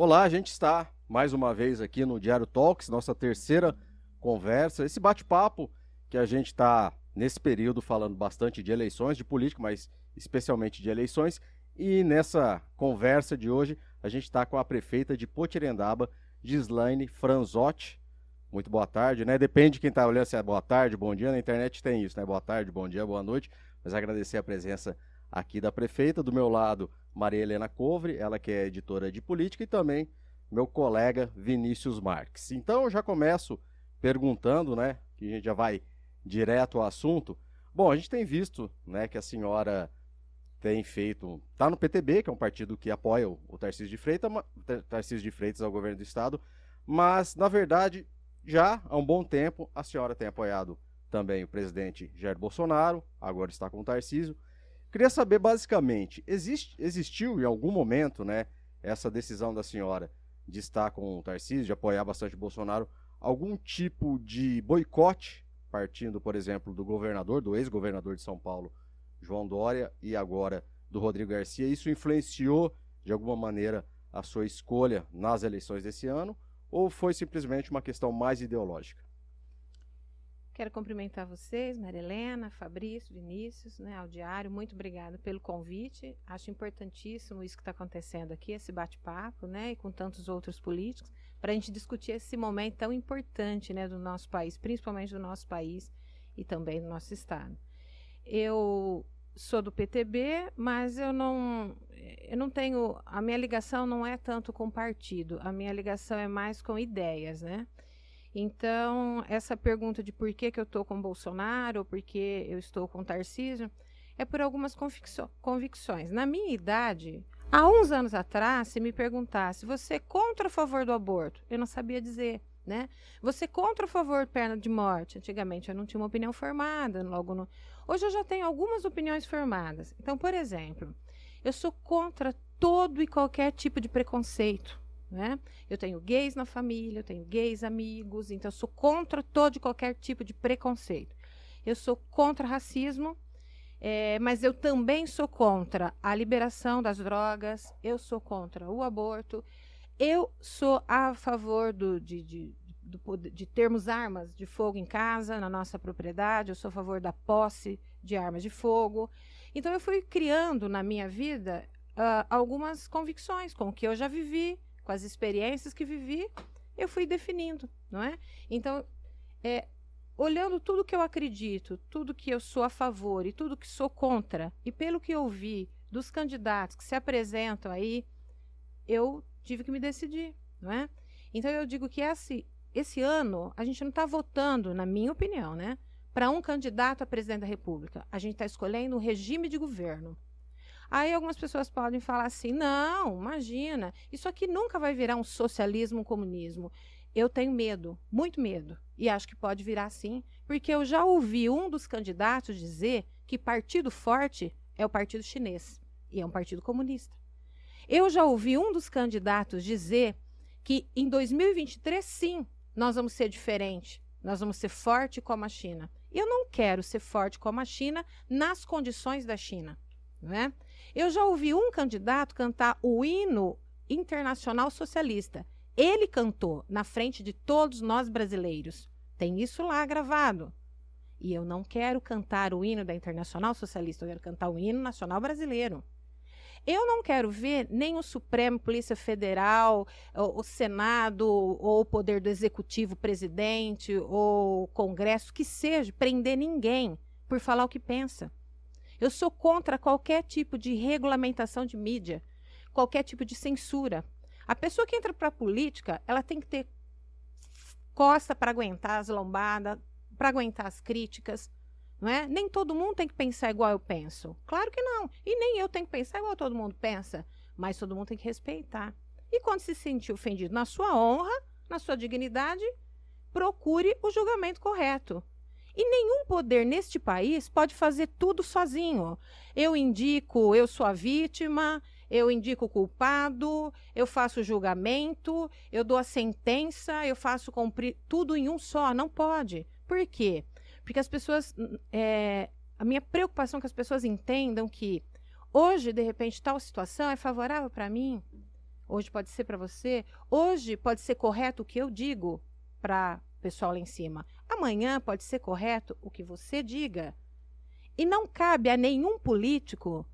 Olá, a gente está mais uma vez aqui no Diário Talks, nossa terceira conversa, esse bate-papo que a gente está nesse período falando bastante de eleições, de política, mas especialmente de eleições. E nessa conversa de hoje, a gente está com a prefeita de Potirendaba, Gislaine Franzotti. Muito boa tarde, né? Depende de quem está olhando se é boa tarde, bom dia. Na internet tem isso, né? Boa tarde, bom dia, boa noite. Mas agradecer a presença aqui da prefeita. Do meu lado, Maria Helena Covre, ela que é editora de política, e também meu colega Vinícius Marques. Então eu já começo perguntando, né? Que a gente já vai direto ao assunto. Bom, a gente tem visto, né, que a senhora tem feito, está no PTB, que é um partido que apoia o Tarcísio de Freitas ao governo do estado, mas na verdade já há um bom tempo a senhora tem apoiado também o presidente Jair Bolsonaro, agora está com o Tarcísio. Queria saber basicamente, existiu em algum momento, né, essa decisão da senhora de estar com o Tarcísio, de apoiar bastante o Bolsonaro, algum tipo de boicote, partindo, por exemplo, do governador, do ex-governador de São Paulo, João Dória, e agora do Rodrigo Garcia? Isso influenciou, de alguma maneira, a sua escolha nas eleições desse ano, ou foi simplesmente uma questão mais ideológica? Quero cumprimentar vocês, Maria Helena, Fabrício, Vinícius, né, ao Diário. Muito obrigada pelo convite. Acho importantíssimo isso que está acontecendo aqui, esse bate-papo, né, e com tantos outros políticos, para a gente discutir esse momento tão importante, né, do nosso país, principalmente do nosso país e também do nosso estado. Eu sou do PTB, mas eu não tenho, a minha ligação não é tanto com partido, a minha ligação é mais com ideias, né? Então, essa pergunta de por que eu estou com Bolsonaro ou por que eu estou com Tarcísio é por algumas convicções. Na minha idade, há uns anos atrás, se me perguntasse, você é contra ou a favor do aborto? Eu não sabia dizer, né? Você é contra ou a favor de pena de morte? Antigamente eu não tinha uma opinião formada. Hoje eu já tenho algumas opiniões formadas. Então, por exemplo, eu sou contra todo e qualquer tipo de preconceito, né? Eu tenho gays na família, eu tenho gays amigos, então eu sou contra todo e qualquer tipo de preconceito. Eu sou contra racismo, mas eu também sou contra a liberação das drogas, eu sou contra o aborto, eu sou a favor de termos armas de fogo em casa, na nossa propriedade, eu sou a favor da posse de armas de fogo. Então eu fui criando na minha vida algumas convicções com o que eu já vivi, com as experiências que vivi, eu fui definindo, não é? Então, olhando tudo que eu acredito, tudo que eu sou a favor e tudo que sou contra, e pelo que eu vi dos candidatos que se apresentam aí, eu tive que me decidir, não é? Então, eu digo que esse ano, a gente não está votando, na minha opinião, né, para um candidato a presidente da República. A gente está escolhendo o regime de governo. Aí algumas pessoas podem falar assim, não, imagina, isso aqui nunca vai virar um socialismo, um comunismo. Eu tenho medo, muito medo, e acho que pode virar sim, porque eu já ouvi um dos candidatos dizer que partido forte é o partido chinês, e é um partido comunista. Eu já ouvi um dos candidatos dizer que em 2023, sim, nós vamos ser diferente, nós vamos ser forte como a China. Eu não quero ser forte como a China nas condições da China, não é? Eu já ouvi um candidato cantar o hino internacional socialista. Ele cantou na frente de todos nós brasileiros. Tem isso lá gravado. E eu não quero cantar o hino da Internacional Socialista, eu quero cantar o hino nacional brasileiro. Eu não quero ver nem o Supremo, Polícia Federal, o Senado, ou o Poder do Executivo, presidente, ou o Congresso, que seja, prender ninguém por falar o que pensa. Eu sou contra qualquer tipo de regulamentação de mídia, qualquer tipo de censura. A pessoa que entra para a política, ela tem que ter costa para aguentar as lombadas, para aguentar as críticas, não é? Nem todo mundo tem que pensar igual eu penso. Claro que não. E nem eu tenho que pensar igual todo mundo pensa, mas todo mundo tem que respeitar. E quando se sentir ofendido na sua honra, na sua dignidade, procure o julgamento correto. E nenhum poder neste país pode fazer tudo sozinho. Eu indico, eu sou a vítima, eu indico o culpado, eu faço o julgamento, eu dou a sentença, eu faço cumprir tudo em um só. Não pode. Por quê? Porque as pessoas... a minha preocupação é que as pessoas entendam que hoje, de repente, tal situação é favorável para mim. hoje pode ser para você, hoje pode ser correto o que eu digo para o pessoal lá em cima. Amanhã pode ser correto o que você diga. E não cabe a nenhum político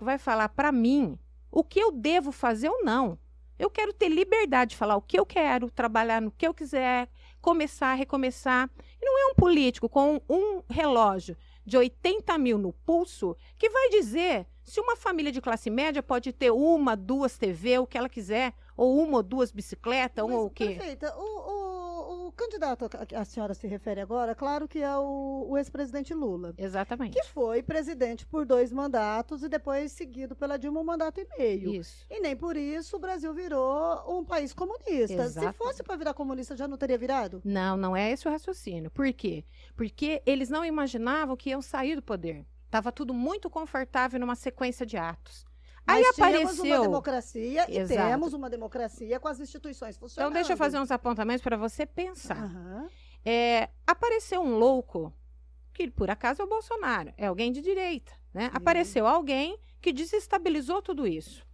vai falar para mim o que eu devo fazer ou não. Eu quero ter liberdade de falar o que eu quero, trabalhar no que eu quiser, começar, recomeçar. E não é um político com um relógio de 80 mil no pulso que vai dizer se uma família de classe média pode ter uma, duas TV, o que ela quiser, ou uma ou duas bicicletas, ou o quê. Prefeita, o candidato que a senhora se refere agora, claro que é o ex-presidente Lula. Exatamente. Que foi presidente por 2 mandatos e depois seguido pela Dilma 1 mandato e meio. Isso. E nem por isso o Brasil virou um país comunista. Exato. Se fosse para virar comunista, já não teria virado? Não, não é esse o raciocínio. Por quê? Porque eles não imaginavam que iam sair do poder. Estava tudo muito confortável numa sequência de atos. Aí Mas tínhamos apareceu uma democracia e Exato. temos uma democracia com as instituições funcionando. Então, deixa eu fazer uns apontamentos para você pensar. Aham. Apareceu um louco, que por acaso é o Bolsonaro, é alguém de direita, né? Apareceu alguém que desestabilizou tudo isso.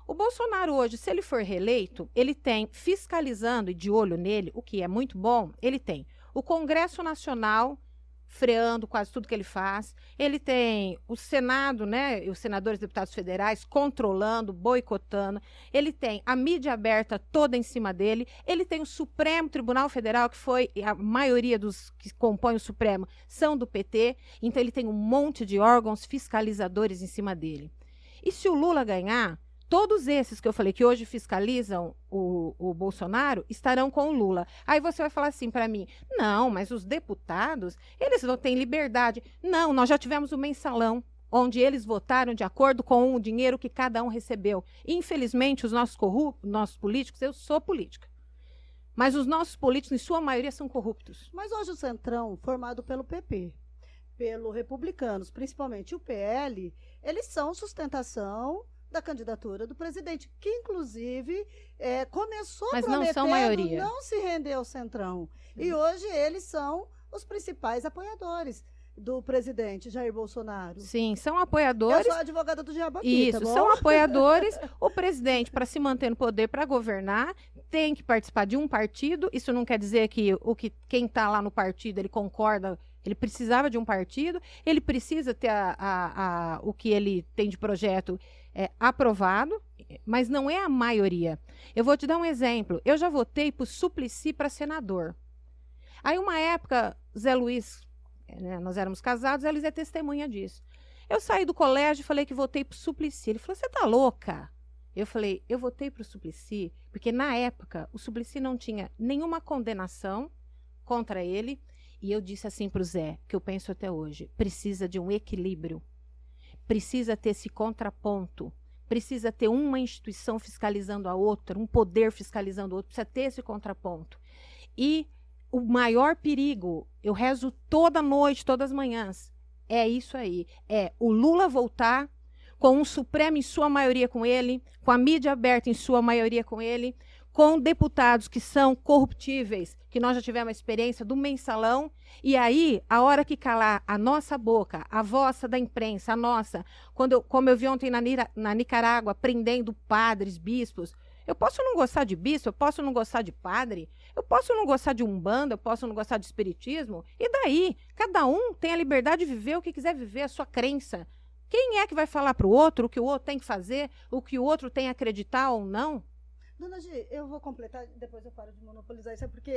O Bolsonaro hoje, se ele for reeleito, ele tem, fiscalizando e de olho nele, o que é muito bom, ele tem o Congresso Nacional freando quase tudo que ele faz. Ele tem o Senado, né, os senadores e deputados federais controlando, boicotando. Ele tem a mídia aberta toda em cima dele. Ele tem o Supremo Tribunal Federal, que foi a maioria dos que compõem o Supremo são do PT. Então ele tem um monte de órgãos fiscalizadores em cima dele. E se o Lula ganhar, todos esses que eu falei que hoje fiscalizam o Bolsonaro estarão com o Lula. Aí você vai falar assim para mim, não, mas os deputados, eles não têm liberdade. Não, nós já tivemos o mensalão, onde eles votaram de acordo com o dinheiro que cada um recebeu. Infelizmente, os nossos políticos, eu sou política, mas os nossos políticos, em sua maioria, são corruptos. Mas hoje o Centrão, formado pelo PP, pelo Republicanos, principalmente o PL, eles são sustentação da candidatura do presidente, que inclusive começou mas não são maioria. Não se render ao Centrão. E hoje eles são os principais apoiadores do presidente Jair Bolsonaro. Sim, são apoiadores. Eu sou advogada do diabo aqui, Isso, tá bom? são apoiadores. O presidente, para se manter no poder, para governar, tem que participar de um partido. Isso não quer dizer que quem está lá no partido, ele concorda. Ele precisava de um partido, ele precisa ter o que ele tem de projeto aprovado, mas não é a maioria. Eu vou te dar um exemplo. Eu já votei por Suplicy para senador. Aí, uma época, Zé Luiz, né, nós éramos casados, Zé Luiz é testemunha disso. Eu saí do colégio e falei que votei por Suplicy. Ele falou, você tá louca? Eu falei, eu votei para o Suplicy, porque na época o Suplicy não tinha nenhuma condenação contra ele. E eu disse assim para o Zé, que eu penso até hoje, precisa de um equilíbrio, precisa ter esse contraponto, precisa ter uma instituição fiscalizando a outra, um poder fiscalizando o outro, precisa ter esse contraponto. E o maior perigo, eu rezo toda noite, todas as manhãs, é isso aí, é o Lula voltar com um Supremo em sua maioria com ele, com a mídia aberta em sua maioria com ele, com deputados que são corruptíveis, que nós já tivemos a experiência do mensalão, e aí, a hora que calar a nossa boca, a vossa da imprensa, a nossa, como eu vi ontem na Nicarágua, prendendo padres, bispos, eu posso não gostar de bispo, eu posso não gostar de padre, eu posso não gostar de umbanda, eu posso não gostar de espiritismo, e daí? Cada um tem a liberdade de viver o que quiser viver, a sua crença. Quem é que vai falar para o outro o que o outro tem que fazer, o que o outro tem que acreditar ou não? Dona Gi, eu vou completar, depois eu paro de monopolizar isso, porque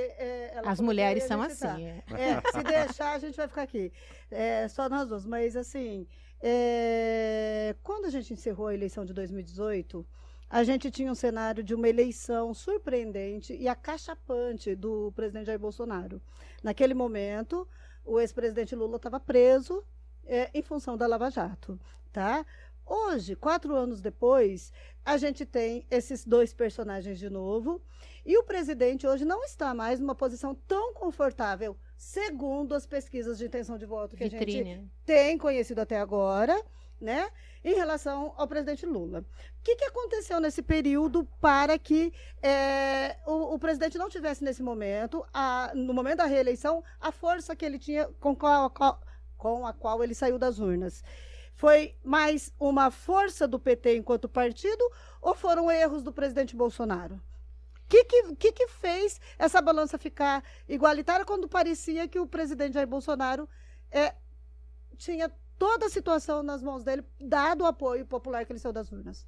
ela as mulheres são assim. Se deixar, a gente vai ficar aqui. Só nós duas. Mas, assim, quando a gente encerrou a eleição de 2018, a gente tinha um cenário de uma eleição surpreendente e acachapante do presidente Jair Bolsonaro. Naquele momento, o ex-presidente Lula estava preso em função da Lava Jato, tá? Hoje, 4 anos depois, a gente tem esses 2 personagens de novo, e o presidente hoje não está mais numa posição tão confortável, segundo as pesquisas de intenção de voto que a gente tem conhecido até agora, né, em relação ao presidente Lula. O que aconteceu nesse período para que o presidente não tivesse nesse momento, no momento da reeleição, a força que ele tinha com a qual ele saiu das urnas? Foi mais uma força do PT enquanto partido ou foram erros do presidente Bolsonaro? O que fez essa balança ficar igualitária quando parecia que o presidente Jair Bolsonaro tinha toda a situação nas mãos dele, dado o apoio popular que ele saiu das urnas?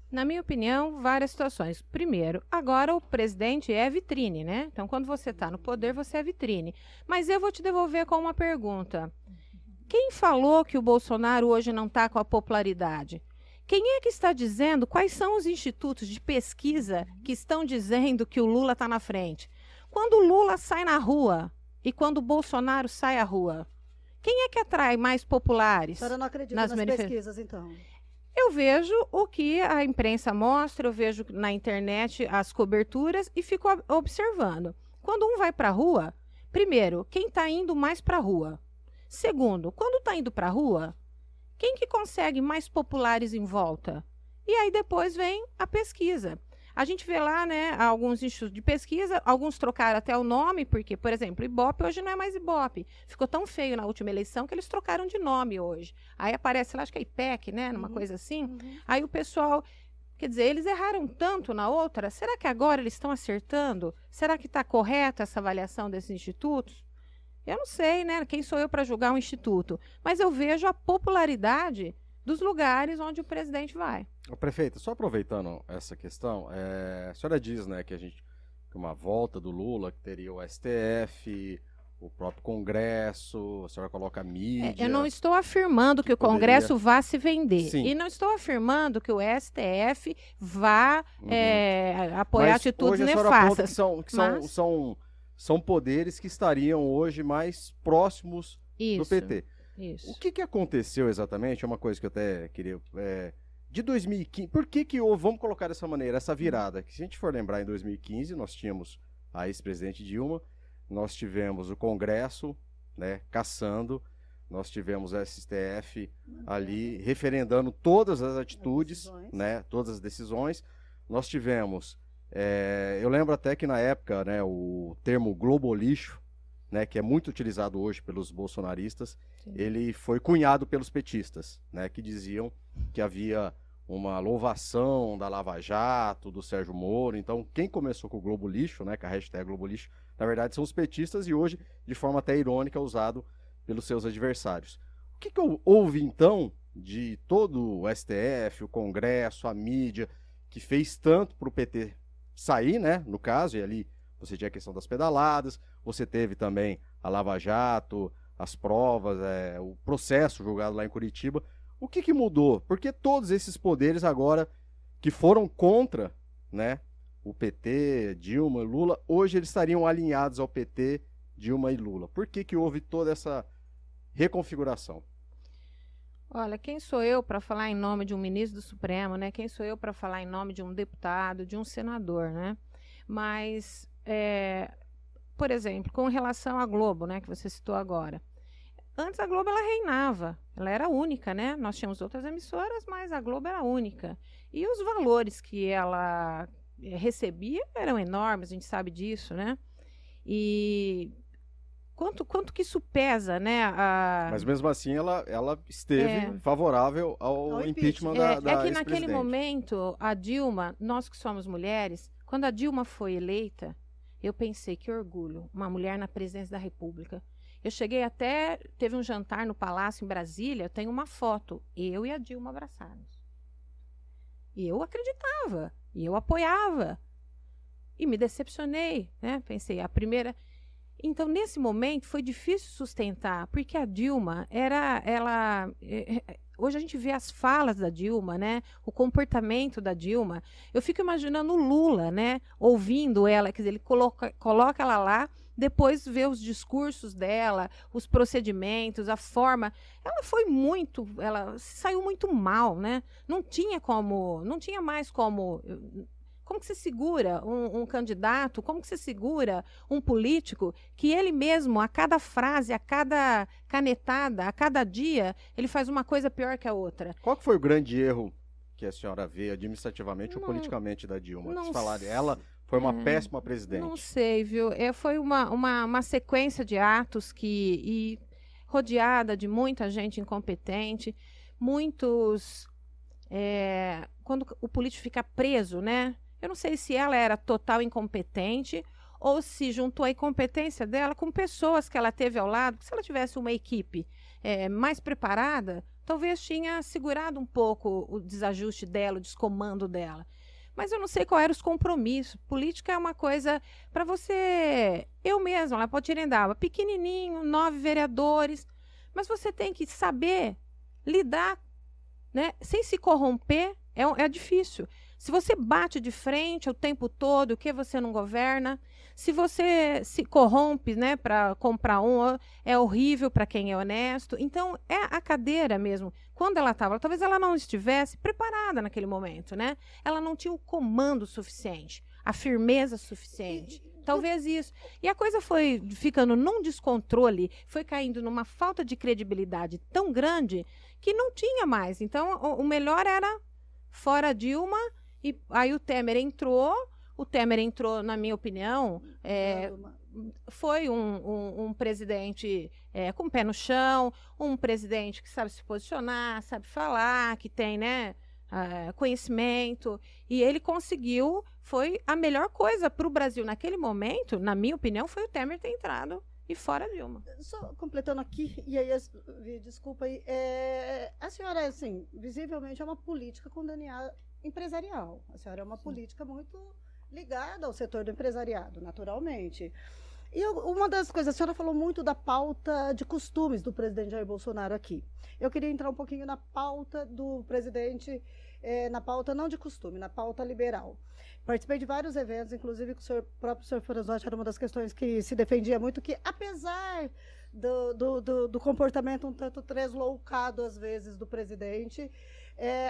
Na minha opinião, várias situações. Primeiro, agora o presidente é vitrine, né? Então, quando você está no poder, você é vitrine. Mas eu vou te devolver com uma pergunta. Quem falou que o Bolsonaro hoje não está com a popularidade? Quem é que está dizendo quais são os institutos de pesquisa que estão dizendo que o Lula está na frente? Quando o Lula sai na rua e quando o Bolsonaro sai à rua, quem é que atrai mais populares? A senhora não acredita nas pesquisas, então? Eu vejo o que a imprensa mostra, eu vejo na internet as coberturas e fico observando. Quando um vai para a rua, primeiro, quem está indo mais para a rua? Segundo, quando está indo para a rua, quem que consegue mais populares em volta? E aí depois vem a pesquisa. A gente vê lá, né, alguns institutos de pesquisa, alguns trocaram até o nome, porque, por exemplo, Ibope hoje não é mais Ibope. Ficou tão feio na última eleição que eles trocaram de nome hoje. Aí aparece lá, acho que é IPEC, né, numa coisa assim. Aí o pessoal, quer dizer, eles erraram tanto na outra, será que agora eles estão acertando? Será que está correta essa avaliação desses institutos? Eu não sei, né, quem sou eu para julgar um instituto? Mas eu vejo a popularidade dos lugares onde o presidente vai. Prefeita, só aproveitando essa questão, a senhora diz, né, que uma volta do Lula, que teria o STF, o próprio Congresso, a senhora coloca a mídia. Eu não estou afirmando que o Congresso vá se vender. Sim. E não estou afirmando que o STF vá apoiar atitudes nefastas. São poderes que estariam hoje mais próximos do PT. Isso. O que aconteceu exatamente? É uma coisa que eu até queria... de 2015, por que houve, vamos colocar dessa maneira, essa virada? Que se a gente for lembrar, em 2015, nós tínhamos a ex-presidente Dilma, nós tivemos o Congresso, né, caçando, nós tivemos a STF ali referendando todas as atitudes, né, todas as decisões. Nós tivemos, eu lembro até que na época, né, o termo globolixo, né, que é muito utilizado hoje pelos bolsonaristas, sim, ele foi cunhado pelos petistas, né, que diziam que havia uma louvação da Lava Jato, do Sérgio Moro. Então, quem começou com o Globo Lixo, né, com a hashtag Globo Lixo, na verdade são os petistas, e hoje, de forma até irônica, usado pelos seus adversários. O que houve, então, de todo o STF, o Congresso, a mídia, que fez tanto para o PT sair, né, no caso, e ali você tinha a questão das pedaladas, você teve também a Lava Jato, as provas, o processo julgado lá em Curitiba. O que mudou? Porque todos esses poderes agora que foram contra, né, o PT, Dilma e Lula, hoje eles estariam alinhados ao PT, Dilma e Lula. Por que houve toda essa reconfiguração? Olha, quem sou eu para falar em nome de um ministro do Supremo, né? Quem sou eu para falar em nome de um deputado, de um senador, né? Mas, por exemplo, com relação à Globo, né, que você citou agora. Antes a Globo ela reinava, ela era única, né? Nós tínhamos outras emissoras, mas a Globo era única. E os valores que ela recebia eram enormes, a gente sabe disso, né? E quanto que isso pesa, né? Mas mesmo assim ela esteve favorável ao impeachment da que naquele momento a Dilma, nós que somos mulheres, quando a Dilma foi eleita, eu pensei, que orgulho, uma mulher na presidência da República. Eu cheguei até, teve um jantar no Palácio em Brasília, eu tenho uma foto, eu e a Dilma abraçados. E eu acreditava, e eu apoiava. E me decepcionei, né? Pensei, a primeira... Então, nesse momento, foi difícil sustentar, porque a Dilma hoje a gente vê as falas da Dilma, né? O comportamento da Dilma. Eu fico imaginando o Lula, né? Ouvindo ela, quer dizer, ele coloca ela lá, depois vê os discursos dela, os procedimentos, a forma. Ela saiu muito mal, né? Não tinha mais como... Como que você segura um candidato? Como que você segura um político que ele mesmo, a cada frase, a cada canetada, a cada dia, ele faz uma coisa pior que a outra? Qual que foi o grande erro que a senhora vê administrativamente ou politicamente da Dilma? Ela foi uma péssima presidente. Não sei, viu? Foi uma sequência de atos rodeada de muita gente incompetente. muitos... quando o político fica preso, né? Eu não sei se ela era total incompetente ou se juntou a incompetência dela com pessoas que ela teve ao lado. Se ela tivesse uma equipe mais preparada, talvez tinha segurado um pouco o desajuste dela, o descomando dela. Mas eu não sei qual eram os compromissos. Política é uma coisa para você... Eu mesma, lá pode Tirendaba, pequenininho, 9 vereadores, mas você tem que saber lidar, né, sem se corromper. É difícil. Se você bate de frente o tempo todo, o que você não governa, se você se corrompe, né, para comprar é horrível para quem é honesto. Então, é a cadeira mesmo. Quando ela estava, talvez ela não estivesse preparada naquele momento, né? Ela não tinha o comando suficiente, a firmeza suficiente. Talvez isso. E a coisa foi ficando num descontrole, foi caindo numa falta de credibilidade tão grande que não tinha mais. Então, o melhor era fora Dilma, e aí o Temer entrou, na minha opinião, foi um presidente com o pé no chão, um presidente que sabe se posicionar, sabe falar, que tem, né, conhecimento, e ele conseguiu, foi a melhor coisa para o Brasil naquele momento, na minha opinião, foi o Temer ter entrado e fora Dilma. Só completando aqui, e aí, desculpa aí, a senhora, assim, visivelmente é uma política com DNA empresarial. A senhora é uma política muito ligada ao setor do empresariado, naturalmente. E uma das coisas, a senhora falou muito da pauta de costumes do presidente Jair Bolsonaro aqui. Eu queria entrar um pouquinho na pauta do presidente, na pauta não de costume, na pauta liberal. Participei de vários eventos, inclusive com o próprio senhor Franzotti, era uma das questões que se defendia muito, que apesar do comportamento um tanto tresloucado, às vezes, do presidente,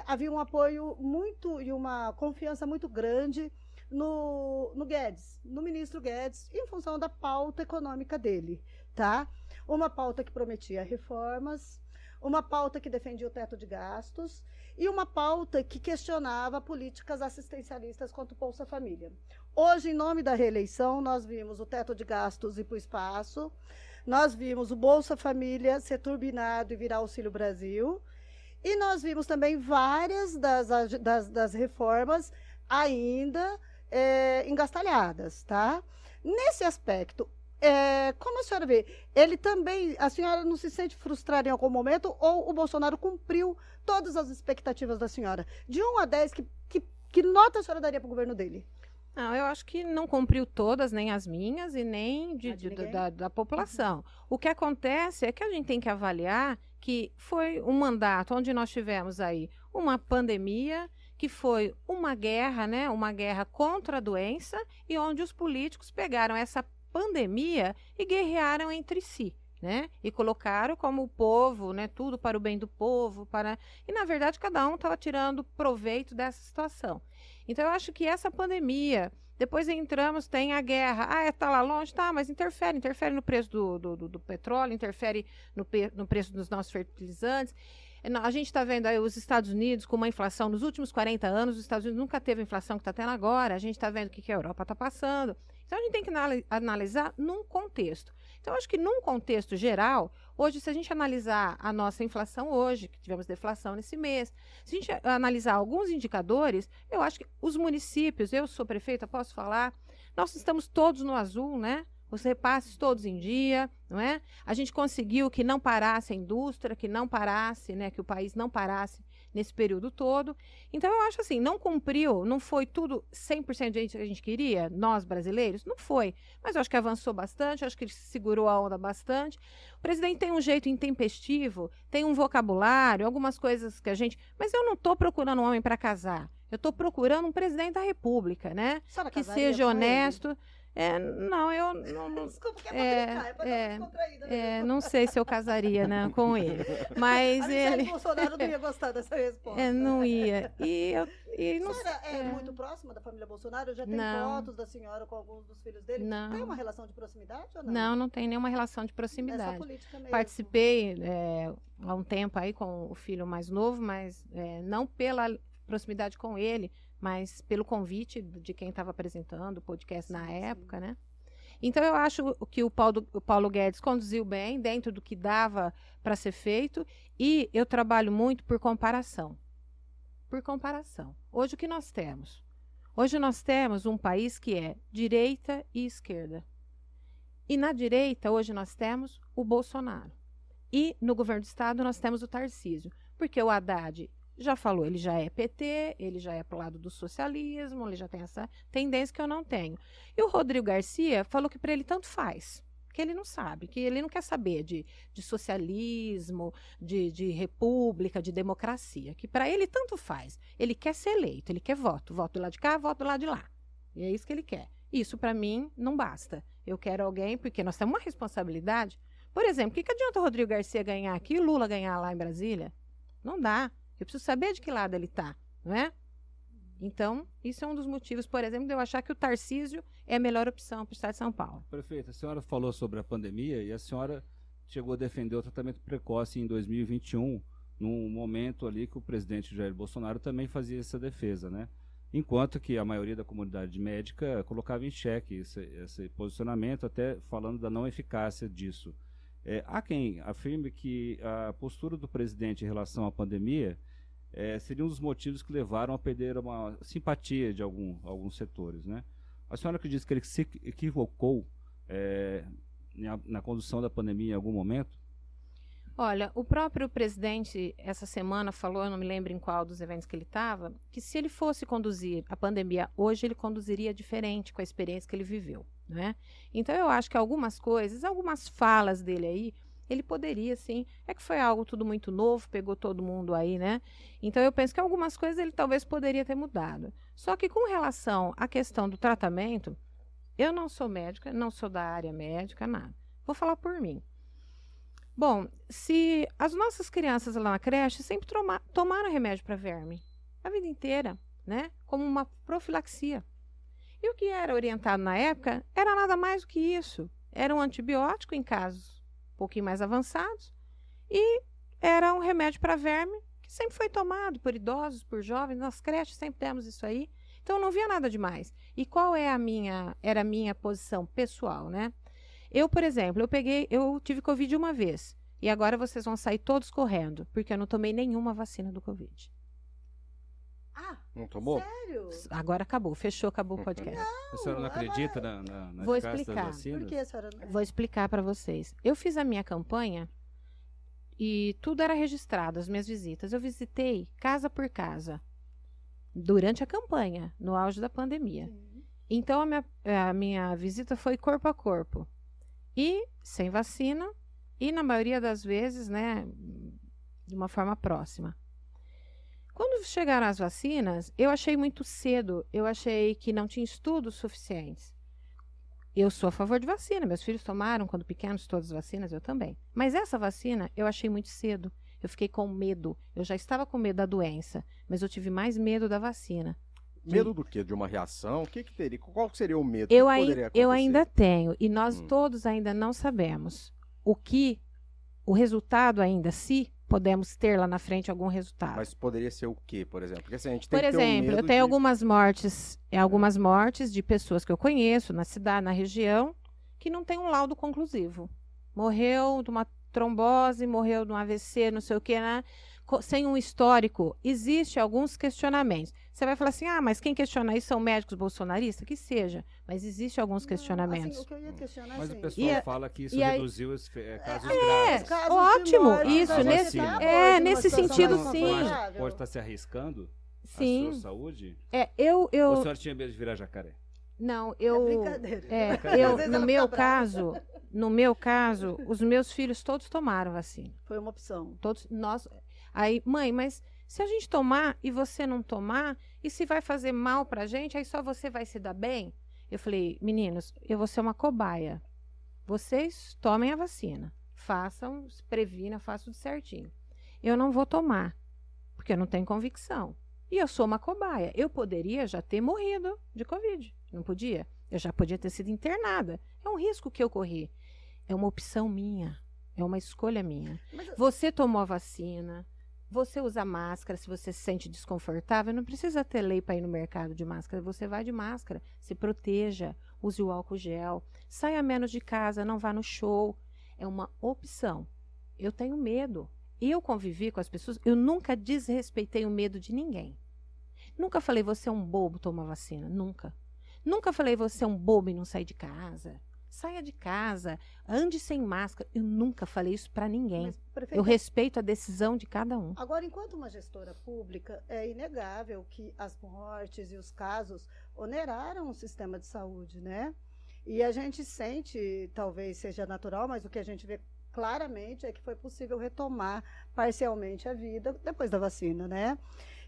havia um apoio muito e uma confiança muito grande no Guedes, no ministro Guedes, em função da pauta econômica dele, tá? Uma pauta que prometia reformas, uma pauta que defendia o teto de gastos e uma pauta que questionava políticas assistencialistas quanto o Bolsa Família. Hoje, em nome da reeleição, nós vimos o teto de gastos ir para o espaço, nós vimos o Bolsa Família ser turbinado e virar Auxílio Brasil, e nós vimos também várias das reformas ainda engastalhadas, tá? Nesse aspecto, como a senhora vê, ele também, a senhora não se sente frustrada em algum momento ou o Bolsonaro cumpriu todas as expectativas da senhora? De 1 a 10, que nota a senhora daria para o governo dele? Não, eu acho que não cumpriu todas, nem as minhas e nem da população. O que acontece é que a gente tem que avaliar que foi um mandato onde nós tivemos aí uma pandemia, que foi uma guerra, né, uma guerra contra a doença, e onde os políticos pegaram essa pandemia e guerrearam entre si, né, e colocaram como o povo, né, tudo para o bem do povo, e na verdade cada um estava tirando proveito dessa situação. Então eu acho que essa pandemia, depois entramos, tem a guerra, está lá longe, tá, mas interfere no preço do petróleo, interfere no preço dos nossos fertilizantes. A gente está vendo aí os Estados Unidos com uma inflação nos últimos 40 anos, os Estados Unidos nunca teve a inflação que está tendo agora, a gente está vendo o que a Europa está passando. Então, a gente tem que analisar num contexto. Então, eu acho que num contexto geral, hoje, se a gente analisar a nossa inflação hoje, que tivemos deflação nesse mês, se a gente analisar alguns indicadores, eu acho que os municípios, eu sou prefeita, posso falar, nós estamos todos no azul, né? Os repasses todos em dia, não é? A gente conseguiu que não parasse a indústria, que não parasse, né, que o país não parasse nesse período todo. Então, eu acho assim, não cumpriu, não foi tudo 100% de que a gente queria, nós brasileiros, não foi. Mas eu acho que avançou bastante, acho que ele segurou a onda bastante. O presidente tem um jeito intempestivo, tem um vocabulário, algumas coisas que a gente... Mas eu não estou procurando um homem para casar. Eu estou procurando um presidente da República, né? Que seja honesto... Não, eu não. Desculpa, que é pra descontraída. Não sei se eu casaria, né, com ele. Mas ele. Bolsonaro não ia gostar dessa resposta. Não ia. A senhora é muito próxima da família Bolsonaro? Já tem fotos da senhora com alguns dos filhos dele? Não. Tem uma relação de proximidade ou não? Não, não tem nenhuma relação de proximidade. É só política mesmo. Participei há um tempo aí com o filho mais novo, mas não pela proximidade com ele, mas pelo convite de quem estava apresentando o podcast na época, né? Então, eu acho que o Paulo Guedes conduziu bem, dentro do que dava para ser feito, e eu trabalho muito por comparação. Por comparação. Hoje, o que nós temos? Hoje, nós temos um país que é direita e esquerda. E na direita, hoje, nós temos o Bolsonaro. E no governo do estado, nós temos o Tarcísio. Porque o Haddad já falou, ele já é PT, ele já é pro lado do socialismo, ele já tem essa tendência que eu não tenho. E o Rodrigo Garcia falou que para ele tanto faz, que ele não sabe, que ele não quer saber de socialismo, de república, de democracia, que para ele tanto faz. Ele quer ser eleito, ele quer voto do lado de cá, voto do lado de lá. E é isso que ele quer. Isso para mim não basta. Eu quero alguém, porque nós temos uma responsabilidade. Por exemplo, o que adianta o Rodrigo Garcia ganhar aqui e o Lula ganhar lá em Brasília? Não dá. Eu preciso saber de que lado ele está, não é? Então, isso é um dos motivos, por exemplo, de eu achar que o Tarcísio é a melhor opção para o estado de São Paulo. Prefeita, a senhora falou sobre a pandemia e a senhora chegou a defender o tratamento precoce em 2021, num momento ali que o presidente Jair Bolsonaro também fazia essa defesa, né? Enquanto que a maioria da comunidade médica colocava em xeque esse posicionamento, até falando da não eficácia disso. Há quem afirme que a postura do presidente em relação à pandemia seria um dos motivos que levaram a perder uma simpatia de alguns setores, né? A senhora acredita que ele se equivocou na condução da pandemia em algum momento? Olha, o próprio presidente, essa semana, falou, eu não me lembro em qual dos eventos que ele estava, que se ele fosse conduzir a pandemia hoje, ele conduziria diferente com a experiência que ele viveu, né? Então, eu acho que algumas coisas, algumas falas dele aí, ele poderia, sim. É que foi algo tudo muito novo, pegou todo mundo aí, né? Então, eu penso que algumas coisas ele talvez poderia ter mudado. Só que com relação à questão do tratamento, eu não sou médica, não sou da área médica, nada. Vou falar por mim. Bom, se as nossas crianças lá na creche sempre tomaram remédio para verme, a vida inteira, né? Como uma profilaxia. E o que era orientado na época era nada mais do que isso. Era um antibiótico em casos um pouquinho mais avançados e era um remédio para verme que sempre foi tomado por idosos, por jovens, nas creches sempre temos isso aí. Então, não via nada demais. E qual era a minha posição pessoal, né? Eu, por exemplo, eu tive Covid uma vez. E agora vocês vão sair todos correndo, porque eu não tomei nenhuma vacina do Covid. Ah, não tomou? sério? Agora acabou o podcast. A senhora não acredita na Vou eficácia explicar. das vacinas? Por que a senhora não... Vou explicar para vocês. Eu fiz a minha campanha e tudo era registrado, as minhas visitas. Eu visitei casa por casa durante a campanha, no auge da pandemia. Sim. Então, a minha visita foi corpo a corpo. E sem vacina, e na maioria das vezes, né, de uma forma próxima. Quando chegaram as vacinas, eu achei muito cedo, eu achei que não tinha estudos suficientes. Eu sou a favor de vacina, meus filhos tomaram, quando pequenos, todas as vacinas, eu também. Mas essa vacina, eu achei muito cedo. Eu fiquei com medo, eu já estava com medo da doença, mas eu tive mais medo da vacina. Medo do quê? De uma reação? O que teria? Qual seria o medo? Eu, que poderia eu acontecer? ainda tenho, e nós todos ainda não sabemos o resultado ainda, se podemos ter lá na frente algum resultado. Mas poderia ser o quê, por exemplo? Porque assim, a gente tem Por que ter um exemplo, eu medo tenho de... algumas mortes de pessoas que eu conheço na cidade, na região, que não tem um laudo conclusivo. Morreu de uma trombose, morreu de um AVC, não sei o quê, né? Sem um histórico. Existem alguns questionamentos. Você vai falar assim, mas quem questiona isso são médicos bolsonaristas? Que seja. Mas existem alguns questionamentos. Assim, o que eu ia questionar, Mas o assim, pessoal fala que isso reduziu os casos os graves. casos de ótimo, morte, isso, a gente nesse- tá é, hoje numa nesse situação sentido, mais sim. confortável. Pode estar se arriscando a Sim. sua saúde? Eu, Ou a senhora tinha medo de virar jacaré? não, É eu, brincadeira. eu, Às vezes no ela meu fica brava. caso, os meus filhos todos tomaram vacina. Foi uma opção. Todos, nós, aí, mãe, mas se a gente tomar e você não tomar, e se vai fazer mal pra gente, aí só você vai se dar bem? Eu falei, meninos, eu vou ser uma cobaia. Vocês tomem a vacina. Façam, se previnam, façam tudo certinho. Eu não vou tomar, porque eu não tenho convicção. E eu sou uma cobaia. Eu poderia já ter morrido de Covid. Não podia? Eu já podia ter sido internada. É um risco que eu corri. É uma opção minha. É uma escolha minha. Mas- Você tomou a vacina. Você usa máscara se você se sente desconfortável. Não precisa ter lei para ir no mercado de máscara. Você vai de máscara. Se proteja. use o álcool gel, saia menos de casa, não vá no show. É uma opção. Eu tenho medo. Eu convivi com as pessoas, eu nunca desrespeitei o medo de ninguém. Nunca falei, você é um bobo, toma vacina. Nunca. Nunca falei, você é um bobo e não sai de casa. Saia de casa, ande sem máscara. Eu nunca falei isso para ninguém. Mas, prefeita, Eu respeito a decisão de cada um. agora, enquanto uma gestora pública, é inegável que as mortes e os casos oneraram o sistema de saúde, né? E a gente sente, talvez seja natural, mas o que a gente vê claramente é que foi possível retomar parcialmente a vida depois da vacina, né?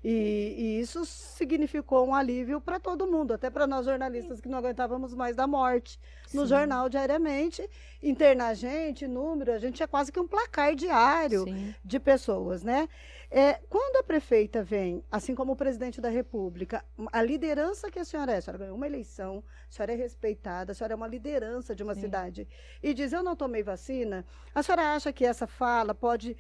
E isso significou um alívio para todo mundo, até para nós jornalistas que não aguentávamos mais da morte no Sim. jornal diariamente. Internar gente, número, a gente tinha quase que um placar diário Sim. de pessoas, né? Quando a prefeita vem, assim como o presidente da República, a liderança que a senhora ganhou uma eleição, a senhora é respeitada, a senhora é uma liderança de uma Sim. cidade, e diz, eu não tomei vacina, a senhora acha que essa fala pode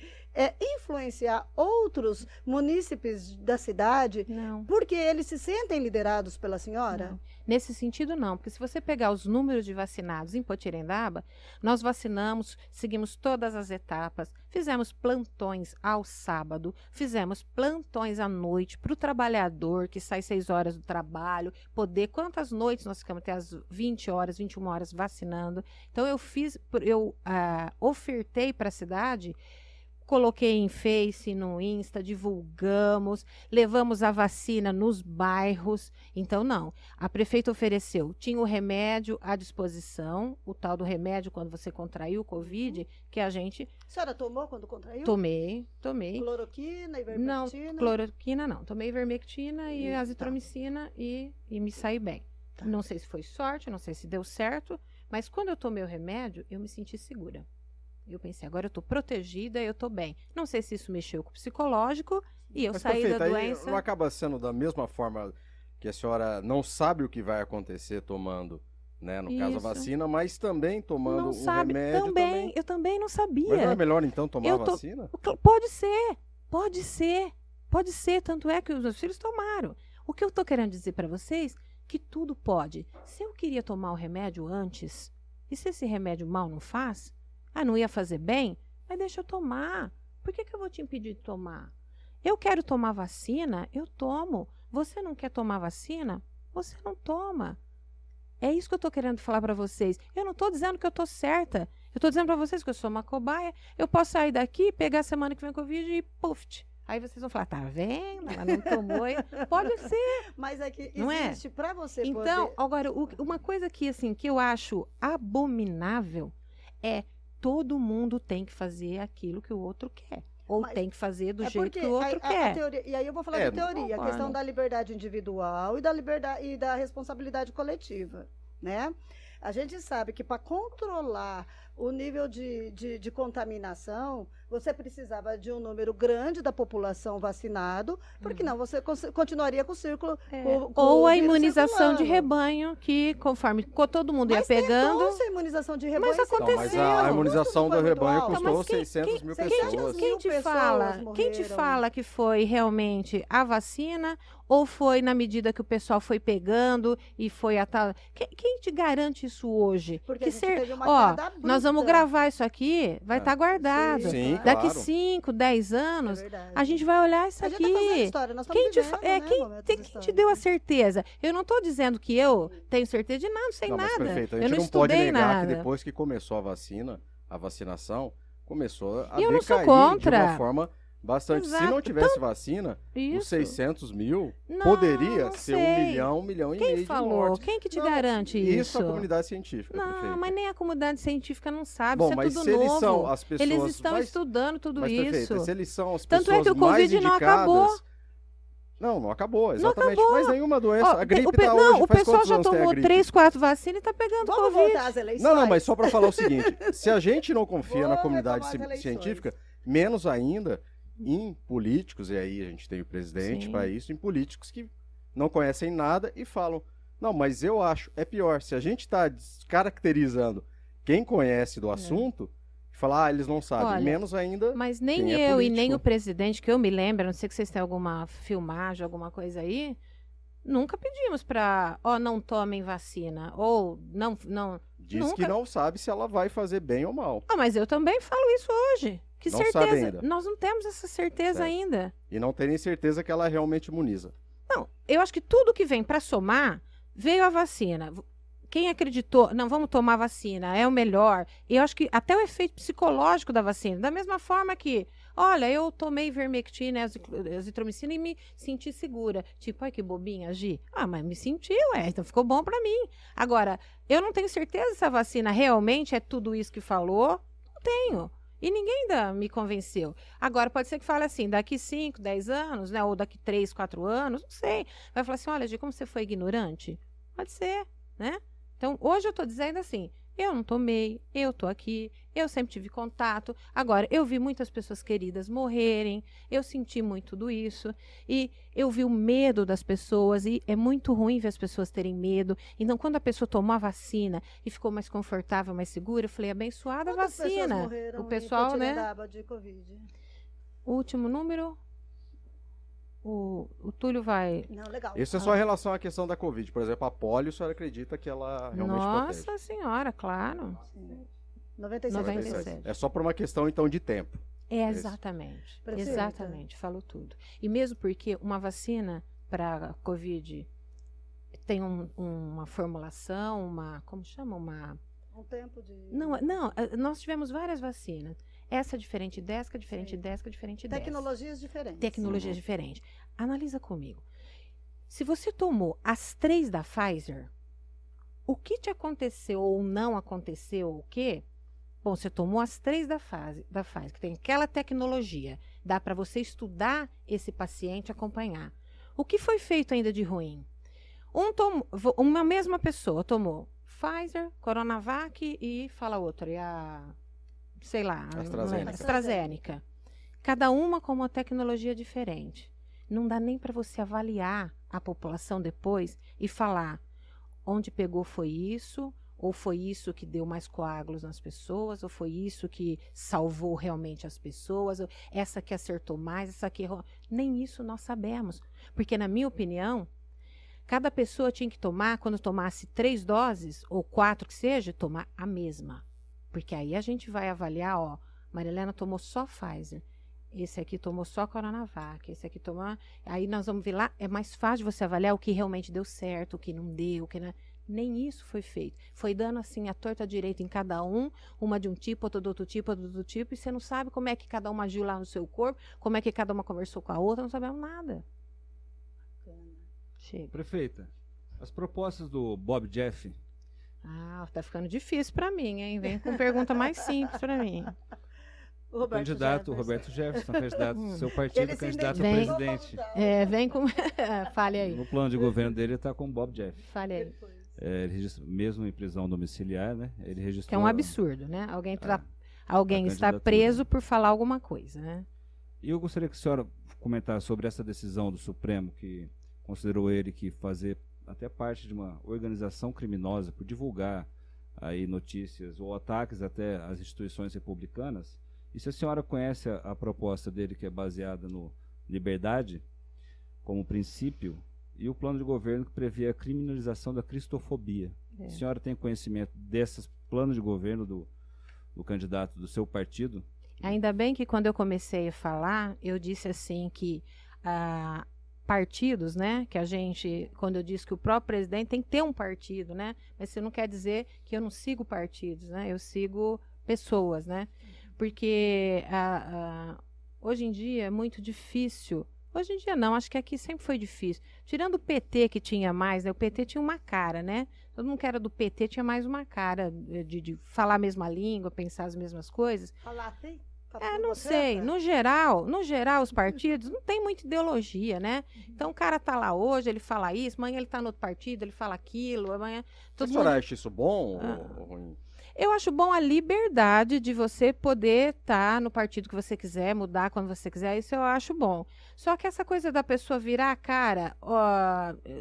influenciar outros munícipes da cidade, Não. porque eles se sentem liderados pela senhora? Não. Nesse sentido, não, porque se você pegar os números de vacinados em Potirendaba, nós vacinamos, seguimos todas as etapas, fizemos plantões ao sábado, fizemos plantões à noite para o trabalhador que sai 6 horas do trabalho, poder, quantas noites nós ficamos até as 20 horas, 21 horas vacinando. Então, eu ofertei para a cidade. Coloquei em Face, no Insta, divulgamos, levamos a vacina nos bairros. Então, não. A prefeita ofereceu, tinha o remédio à disposição, o tal do remédio quando você contraiu o Covid, que a gente... A senhora tomou quando contraiu? Tomei. Cloroquina, Não, ivermectina? cloroquina não. Tomei ivermectina e Tá. azitromicina e me saí bem. Tá. Não sei se foi sorte, não sei se deu certo, mas quando eu tomei o remédio, eu me senti segura. Eu pensei, agora eu estou protegida, eu estou bem. Não sei se isso mexeu com o psicológico e eu Mas, saí prefeita, da aí doença. não acaba sendo da mesma forma que a senhora não sabe o que vai acontecer tomando, né, no caso a Isso. vacina, mas também tomando Não um sabe, remédio também. eu também não sabia. Mas não é melhor então tomar a Eu tô- vacina? Pode ser, tanto é que os meus filhos tomaram. O que eu estou querendo dizer para vocês, que tudo pode. Se eu queria tomar o remédio antes, e se esse remédio mal não faz, não ia fazer bem, mas deixa eu tomar. Por que eu vou te impedir de tomar? Eu quero tomar vacina, eu tomo. Você não quer tomar vacina? Você não toma. É isso que eu estou querendo falar para vocês. Eu não estou dizendo que eu estou certa. Eu estou dizendo para vocês que eu sou uma cobaia. Eu posso sair daqui, pegar a semana que vem Covid e puf. Aí vocês vão falar, tá vendo? Ela não tomou. Pode ser. Mas é que Não é? existe para você Então, poder... agora, uma coisa que, assim, que eu acho abominável é todo mundo tem que fazer aquilo que o outro quer. Ou Mas tem que fazer do jeito porque que o outro a quer. teoria, e aí eu vou falar É, de teoria, a concordo. questão da liberdade individual e da liberdade e da responsabilidade coletiva, né? A gente sabe que para controlar o nível de contaminação, você precisava de um número grande da população vacinado, porque não você continuaria com o círculo. Com Ou o a vírus imunização de circulando. rebanho, que conforme todo mundo ia Mas pegando. tentou-se a imunização de rebanho. Mas e você Não, mas aconteceu. a O imunização custo do foi muito rebanho alto. custou Mas quem- 600 mil 600 pessoas. mil Quem te pessoas morreram. fala que foi realmente a vacina ou foi na medida que o pessoal foi pegando e foi a tal... Quem te garante isso hoje? Porque que a gente teve uma Ó, queda nós vamos abrupta. gravar isso aqui, vai estar guardado. Sim, Daqui claro. 5, 10 anos, É verdade. a gente vai olhar isso A gente tá fazendo aqui. história, nós estamos Quem te, vivendo, é, né, quem, momentos quem te históricos. deu a certeza? Eu não estou dizendo que eu tenho certeza de nada, não sei Não, mas nada. prefeito, a Eu gente não não pode estudei negar nada. que depois que começou a vacinação, começou a E eu não sou decair de contra. uma forma bastante. Se Exato. não tivesse vacina, os Isso. 600 mil Não, poderia não ser sei. 1 milhão e Quem meio de falou? mortes. Quem que te Não, garante Isso isso? a comunidade científica, Não, prefeito. mas nem a comunidade científica não sabe, Bom, isso é mas tudo se eles novo. são as pessoas Eles estão mais- estudando tudo Mas, isso. prefeita, se eles são as Tanto pessoas é que o mais Covid não indicadas... acabou. Não acabou, Não exatamente. acabou. Mas nenhuma doença. Ó, A gripe não, tá hoje, o faz pessoal quantos já anos tem a tomou gripe? 3, 4 vacinas e tá pegando Vamos Covid. voltar às eleições. Não, mas só para falar o seguinte, se a gente não confia Vou na comunidade retomar as eleições. científica, menos ainda em políticos, e aí a gente tem o presidente Sim. para isso, em políticos que não conhecem nada e falam, não, mas eu acho, é pior, se a gente está descaracterizando quem conhece do assunto, falar, eles não sabem, Olha, menos ainda Mas nem quem é eu e nem político. o presidente, que eu me lembro, a não sei que vocês têm alguma filmagem, alguma coisa aí, nunca pedimos para, não tomem vacina, ou não. Diz nunca. que não sabe se ela vai fazer bem ou mal. Mas eu também falo isso hoje. Que Não certeza? sabe ainda. Nós não temos essa certeza Certo. ainda. E não tem nem certeza que ela realmente imuniza. Não, eu acho que tudo que vem para somar, veio a vacina. Quem acreditou, não, vamos tomar vacina, é o melhor. Eu acho que até o efeito psicológico da vacina, da mesma forma que, olha, eu tomei ivermectina, azitromicina e me senti segura. Tipo, ai que bobinha, Gi. Mas me senti, então ficou bom para mim. Agora, eu não tenho certeza se a vacina realmente é tudo isso que falou. Não tenho. E ninguém ainda me convenceu. Agora, pode ser que fale assim, daqui 5, 10 anos, né? Ou daqui 3, 4 anos, não sei. Vai falar assim, olha, Gi, como você foi ignorante? Pode ser, né? Então, hoje eu estou dizendo assim, eu não tomei, eu estou aqui, eu sempre tive contato. Agora, eu vi muitas pessoas queridas morrerem, eu senti muito tudo isso. E eu vi o medo das pessoas, e é muito ruim ver as pessoas terem medo. Então, quando a pessoa tomou a vacina e ficou mais confortável, mais segura, eu falei, abençoada a Quantas pessoas vacina. morreram O pessoal, em né? Cotirandaba de Covid? O último número, o Túlio vai... Não, legal. Isso é só em relação à questão da Covid. Por exemplo, a polio, a senhora acredita que ela realmente Nossa protege? Senhora, claro. Sim. 97. 97. É só por uma questão, então, de tempo. Exatamente. Prefeita. Exatamente, falou tudo. E mesmo porque uma vacina para Covid tem uma formulação, como chama? Um tempo de... Não, nós tivemos várias vacinas. Essa é diferente dessa, diferente dessa, diferente dessa. Tecnologias diferentes. Tecnologias diferentes. Analisa comigo. Se você tomou as 3 da Pfizer, o que te aconteceu ou não aconteceu, o quê? Bom, você tomou as 3 da Pfizer, que tem aquela tecnologia. Dá para você estudar esse paciente, acompanhar. O que foi feito ainda de ruim? Uma mesma pessoa tomou Pfizer, Coronavac e fala outra, e sei lá, AstraZeneca. Cada uma com uma tecnologia diferente. Não dá nem para você avaliar a população depois e falar onde pegou foi isso, ou foi isso que deu mais coágulos nas pessoas, ou foi isso que salvou realmente as pessoas, ou essa que acertou mais, essa que errou. Nem isso nós sabemos. Porque, na minha opinião, cada pessoa tinha que tomar, quando tomasse 3 doses, ou 4 que seja, tomar a mesma. Porque aí a gente vai avaliar, Marilena tomou só Pfizer, esse aqui tomou só Coronavac, esse aqui tomou... Aí nós vamos ver lá, é mais fácil você avaliar o que realmente deu certo, o que não deu, o que não... Nem isso foi feito. Foi dando assim a torta direita em cada uma de um tipo, outra do outro tipo, outra do outro tipo, e você não sabe como é que cada uma agiu lá no seu corpo, como é que cada uma conversou com a outra, não sabemos nada. Chega. Prefeita, as propostas do Bob Jeff... Tá ficando difícil para mim, hein? Vem com pergunta mais simples para mim. O Roberto Jefferson, candidato do seu partido, candidato a Vem. presidente. Vem com... Fale aí. No plano de governo dele está com o Bob Jeff. Fale aí. Ele mesmo em prisão domiciliar, né? Ele registrou... Que é um absurdo, né? Alguém a está candidatura. preso por falar alguma coisa, né? E eu gostaria que a senhora comentasse sobre essa decisão do Supremo, que considerou ele que fazer até parte de uma organização criminosa por divulgar aí notícias ou ataques até às instituições republicanas. E se a senhora conhece a proposta dele, que é baseada no liberdade como princípio, e o plano de governo que prevê a criminalização da cristofobia. A senhora tem conhecimento desses planos de governo do candidato do seu partido? Ainda bem que quando eu comecei a falar, eu disse assim que partidos, né, que a gente, quando eu disse que o próprio presidente tem que ter um partido, né, mas isso não quer dizer que eu não sigo partidos, né, eu sigo pessoas, né, porque hoje em dia é muito difícil. Hoje em dia não, acho que aqui sempre foi difícil. Tirando o PT que tinha mais, né? O PT tinha uma cara, né? Todo mundo que era do PT tinha mais uma cara de falar a mesma língua, pensar as mesmas coisas. Falar assim? Não sei. No geral, os partidos não tem muita ideologia, né? Então o cara tá lá hoje, ele fala isso, amanhã ele tá no outro partido, ele fala aquilo, amanhã... A senhora acha isso bom ou ruim? Eu acho bom a liberdade de você poder estar no partido que você quiser, mudar quando você quiser, isso eu acho bom. Só que essa coisa da pessoa virar a cara,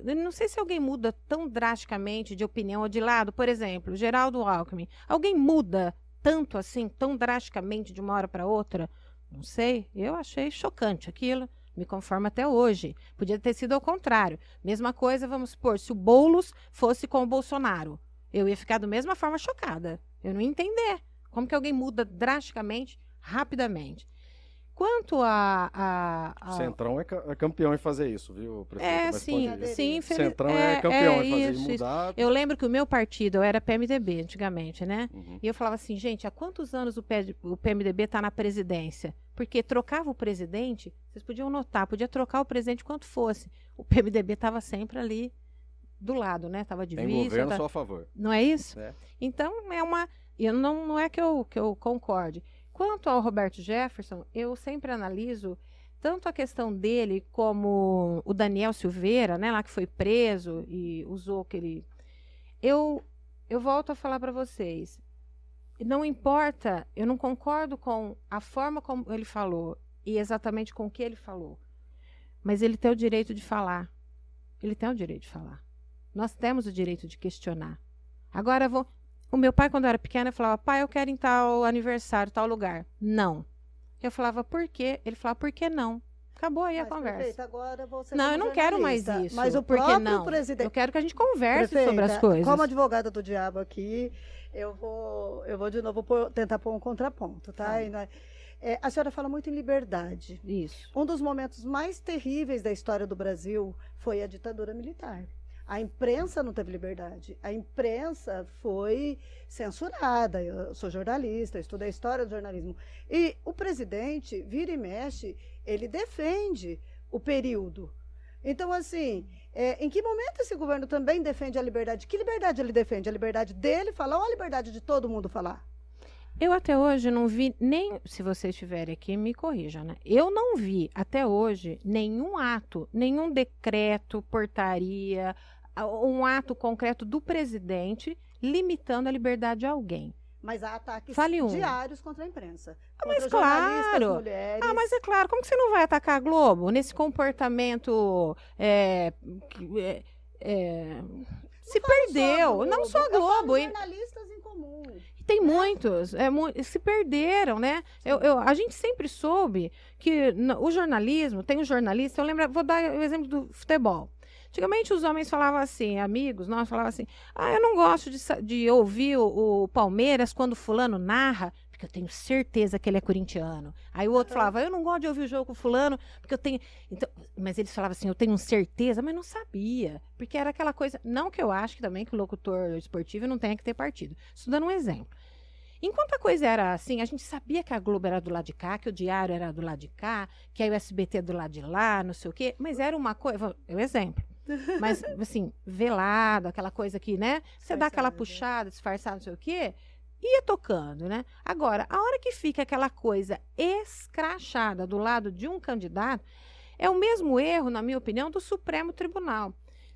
eu não sei se alguém muda tão drasticamente de opinião ou de lado. Por exemplo, Geraldo Alckmin. Alguém muda tanto assim, tão drasticamente de uma hora para outra? Não sei, eu achei chocante aquilo. Me conformo até hoje. Podia ter sido ao contrário. Mesma coisa, vamos supor, se o Boulos fosse com o Bolsonaro. Eu ia ficar da mesma forma chocada. Eu não ia entender. Como que alguém muda drasticamente, rapidamente. Quanto O Centrão é campeão em fazer isso, viu, prefeito? Sim. Centrão é campeão em fazer isso, mudar. Eu lembro que o meu partido, eu era PMDB antigamente, né? Uhum. E eu falava assim, gente, há quantos anos o PMDB está na presidência? Porque trocava o presidente, vocês podiam notar, podia trocar o presidente quanto fosse. O PMDB estava sempre ali do lado, né? Estava de Em vista. governo, só a favor. Não é isso? É. Então, não é que eu concorde. Quanto ao Roberto Jefferson, eu sempre analiso tanto a questão dele como o Daniel Silveira, né, lá que foi preso e usou aquele... Eu volto a falar para vocês, não importa, eu não concordo com a forma como ele falou e exatamente com o que ele falou, mas ele tem o direito de falar. Ele tem o direito de falar. Nós temos o direito de questionar. Agora, o meu pai, quando eu era pequena, falava, pai, eu quero ir em tal aniversário, tal lugar. Não. Eu falava, por quê? Ele falava, por que não? Acabou aí a conversa. Prefeita, agora você não, eu não quero mais jornalista, isso. Mas o por que próprio não? presidente... Eu quero que a gente converse Prefeita, sobre as coisas. Como advogada do diabo aqui, eu vou de novo tentar pôr um contraponto, tá? A senhora fala muito em liberdade. Isso. Um dos momentos mais terríveis da história do Brasil foi a ditadura militar. A imprensa não teve liberdade. A imprensa foi censurada. Eu sou jornalista, estudei a história do jornalismo. E o presidente, vira e mexe, ele defende o período. Então, assim, em que momento esse governo também defende a liberdade? Que liberdade ele defende? A liberdade dele falar ou a liberdade de todo mundo falar? Eu até hoje não vi nem, se vocês estiverem aqui, me corrijam, né? Eu não vi até hoje nenhum ato, nenhum decreto, portaria, um ato concreto do presidente limitando a liberdade de alguém. Mas há ataques diários contra a imprensa. Mas claro. Mulheres. Mas é claro. Como que você não vai atacar a Globo nesse comportamento se perdeu? Não só a Globo. Jornalistas em comum. Tem muitos, se perderam, né? A gente sempre soube que o jornalismo, tem um jornalista, eu lembro, vou dar o exemplo do futebol. Antigamente os homens falavam assim, amigos, nós falavam assim, eu não gosto de ouvir o Palmeiras quando fulano narra, porque eu tenho certeza que ele é corintiano. Aí o outro falava, eu não gosto de ouvir o jogo com fulano, porque eu tenho... Então, mas eles falavam assim, eu tenho certeza, mas não sabia. Porque era aquela coisa... Não que eu acho que também que o locutor esportivo não tenha que ter partido. Estou dando um exemplo. Enquanto a coisa era assim, a gente sabia que a Globo era do lado de cá, que o Diário era do lado de cá, que a USBT do lado de lá, não sei o quê, mas era uma coisa... É um exemplo. Mas, assim, velado, aquela coisa que, né? Você dá aquela puxada, disfarçada, não sei o quê... ia tocando, né? Agora, a hora que fica aquela coisa escrachada do lado de um candidato, é o mesmo erro, na minha opinião, do Supremo Tribunal.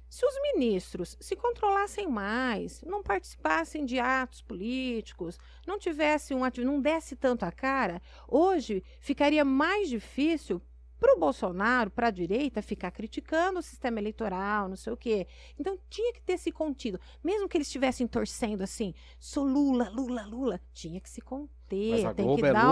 Se os ministros se controlassem mais, não participassem de atos políticos, não tivessem não desse tanto a cara, hoje ficaria mais difícil para o Bolsonaro, para a direita, ficar criticando o sistema eleitoral, não sei o quê. Então, tinha que ter se contido. Mesmo que eles estivessem torcendo assim, sou Lula, Lula, Lula, tinha que se conter. Mas a tem Globo que dar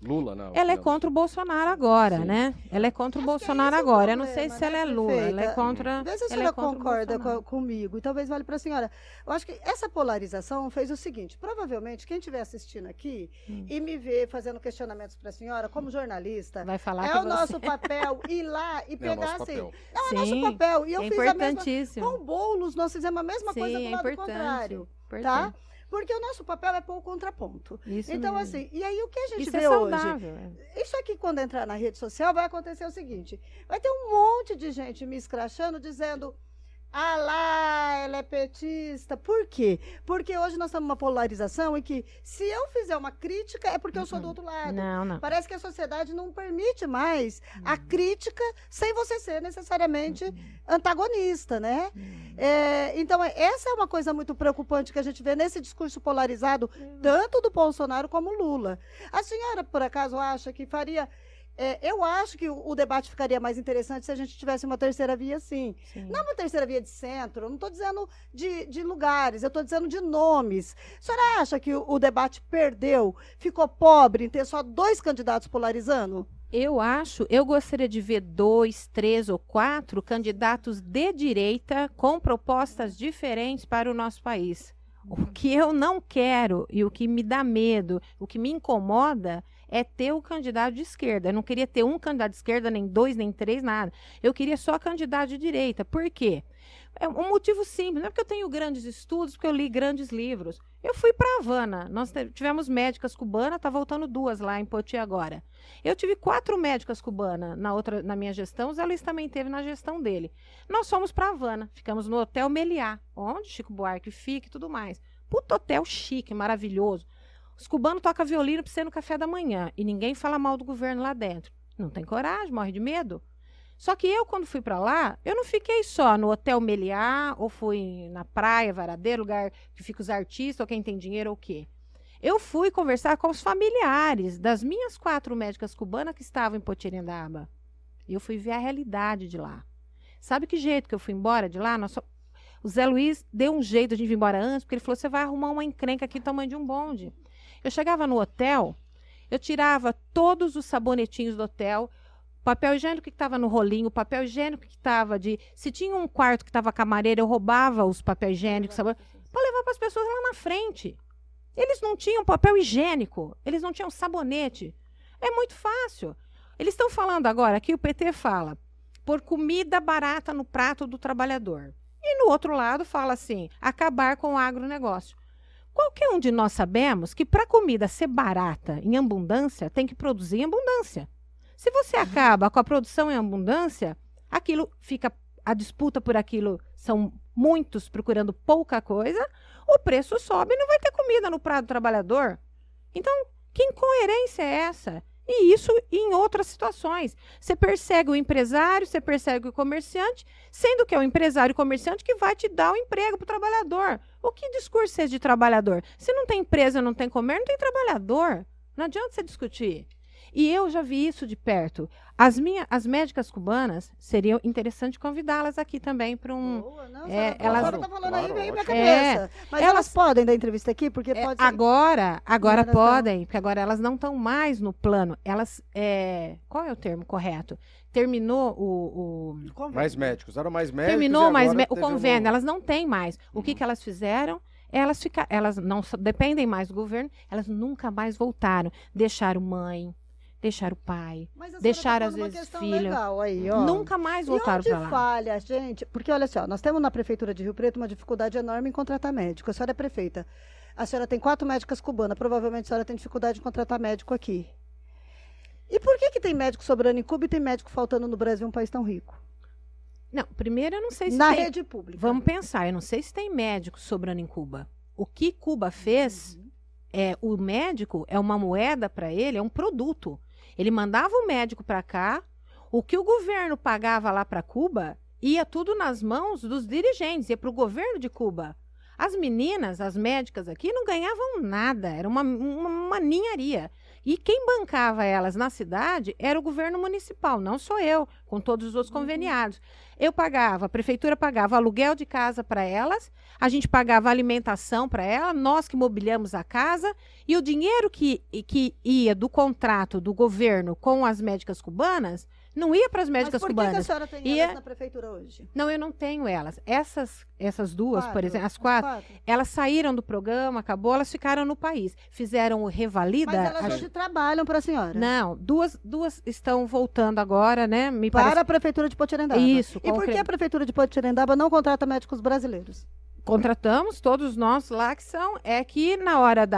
Lula, não. Ela é contra o Bolsonaro agora, Sim. né? Ela é contra o Bolsonaro esse é o agora. Eu não problema, sei se ela é Lula. prefeita? Ela é contra. Vê se a ela senhora é contra o concorda Bolsonaro. comigo, e talvez vale para a senhora. Eu acho que essa polarização fez o seguinte: provavelmente quem estiver assistindo aqui e me ver fazendo questionamentos para a senhora, como jornalista, Vai falar é que o nosso papel ir lá e pegar assim. Não, é nosso papel. E eu fiz a mesma. Com o Boulos, nós fizemos a mesma coisa do lado contrário. Tá? Porque o nosso papel é pôr o contraponto. Isso então, mesmo. assim, e aí o que a gente Isso vê é hoje? saudável. Isso aqui, quando entrar na rede social, vai acontecer o seguinte: vai ter um monte de gente me escrachando, dizendo, lá, ela é petista. Por quê? Porque hoje nós estamos numa polarização em que, se eu fizer uma crítica, é porque eu sou do outro lado. Não. Parece que a sociedade não permite mais a crítica sem você ser necessariamente antagonista, né? Então, essa é uma coisa muito preocupante que a gente vê nesse discurso polarizado, tanto do Bolsonaro como Lula. A senhora, por acaso, acha que faria... eu acho que o debate ficaria mais interessante se a gente tivesse uma terceira via, sim. Não uma terceira via de centro, eu não estou dizendo de lugares, eu estou dizendo de nomes. A senhora acha que o debate perdeu, ficou pobre em ter só 2 candidatos polarizando? Eu gostaria de ver 2, 3 ou 4 candidatos de direita com propostas diferentes para o nosso país. O que eu não quero e o que me dá medo, o que me incomoda é ter o candidato de esquerda. Eu não queria ter um candidato de esquerda, nem 2, nem 3, nada. Eu queria só candidato de direita. Por quê? É um motivo simples, não é porque eu tenho grandes estudos, porque eu li grandes livros. Eu fui para Havana, nós tivemos médicas cubanas, está voltando 2 lá em Poti agora. Eu tive 4 médicas cubanas na minha gestão, o Zé Luiz também teve na gestão dele. Nós fomos para Havana, ficamos no Hotel Meliá, onde Chico Buarque fica e tudo mais. Puto hotel chique, maravilhoso. Os cubanos tocam violino para você no café da manhã e ninguém fala mal do governo lá dentro. Não tem coragem, morre de medo. Só que eu, quando fui para lá, eu não fiquei só no Hotel Meliá, ou fui na praia, Varadeiro, lugar que fica os artistas, ou quem tem dinheiro, ou o quê. Eu fui conversar com os familiares das minhas 4 médicas cubanas que estavam em Potirendaba. E eu fui ver a realidade de lá. Sabe que jeito que eu fui embora de lá? O Zé Luiz deu um jeito de vir embora antes, porque ele falou, você vai arrumar uma encrenca aqui do tamanho de um bonde. Eu chegava no hotel, eu tirava todos os sabonetinhos do hotel, papel higiênico que estava no rolinho, papel higiênico que estava se tinha um quarto que estava camareira, eu roubava os papel higiênicos para levar para as pessoas lá na frente. Eles não tinham papel higiênico, eles não tinham sabonete. É muito fácil. Eles estão falando agora, aqui o PT fala, por comida barata no prato do trabalhador. E no outro lado fala assim, acabar com o agronegócio. Qualquer um de nós sabemos que para a comida ser barata, em abundância, tem que produzir em abundância. Se você acaba com a produção em abundância, aquilo fica, a disputa por aquilo são muitos procurando pouca coisa, o preço sobe e não vai ter comida no prato do trabalhador. Então, que incoerência é essa? E isso em outras situações. Você persegue o empresário, você persegue o comerciante, sendo que é o empresário e o comerciante que vai te dar o emprego para o trabalhador. O que discurso é esse de trabalhador? Se não tem empresa, não tem comércio, não tem trabalhador. Não adianta você discutir. E eu já vi isso de perto. As médicas cubanas, seria interessante convidá-las aqui também para um... Boa, não, elas está falando aí, veio minha ótimo. cabeça. Mas elas podem dar entrevista aqui? Porque pode ser... Agora Agora podem, porque agora elas não estão mais no plano. Elas, qual é o termo correto? Terminou o Mais médicos, eram mais médicos. terminou e mais agora o teve convênio, elas não têm mais. O que Uhum. que elas fizeram? Elas não dependem mais do governo, elas nunca mais voltaram. Deixaram mãe, deixaram pai, Mas a senhora deixaram tá às falando uma vezes questão filho. legal aí, ó. Nunca mais voltaram E para onde lá. falha, gente? Porque olha só, nós temos na Prefeitura de Rio Preto uma dificuldade enorme em contratar médico. A senhora é prefeita. A senhora tem 4 médicas cubanas. Provavelmente a senhora tem dificuldade em contratar médico aqui. E por que tem médico sobrando em Cuba e tem médico faltando no Brasil, um país tão rico? Não, primeiro eu não sei se Na tem. rede pública. Vamos pensar, eu não sei se tem médico sobrando em Cuba. O que Cuba fez, o médico é uma moeda para ele, é um produto. Ele mandava o médico para cá, o que o governo pagava lá para Cuba, ia tudo nas mãos dos dirigentes, ia para o governo de Cuba. As meninas, as médicas aqui, não ganhavam nada, era uma ninharia. E quem bancava elas na cidade era o governo municipal, não sou eu, com todos os outros conveniados. Eu pagava, a prefeitura pagava aluguel de casa para elas, a gente pagava alimentação para elas, nós que mobiliamos a casa, e o dinheiro que ia do contrato do governo com as médicas cubanas, não ia para as médicas Mas por cubanas. que a senhora tem Ia... elas na Prefeitura hoje? Não, eu não tenho elas. Essas duas, por 4, exemplo, as 4, elas saíram do programa, acabou, elas ficaram no país. Fizeram o Revalida. Mas elas hoje trabalham para a senhora? Não, duas estão voltando agora, né? Me Para parece... a Prefeitura de Potirendaba. Isso. E por que a Prefeitura de Potirendaba não contrata médicos brasileiros? Contratamos todos nós lá que são. É que na hora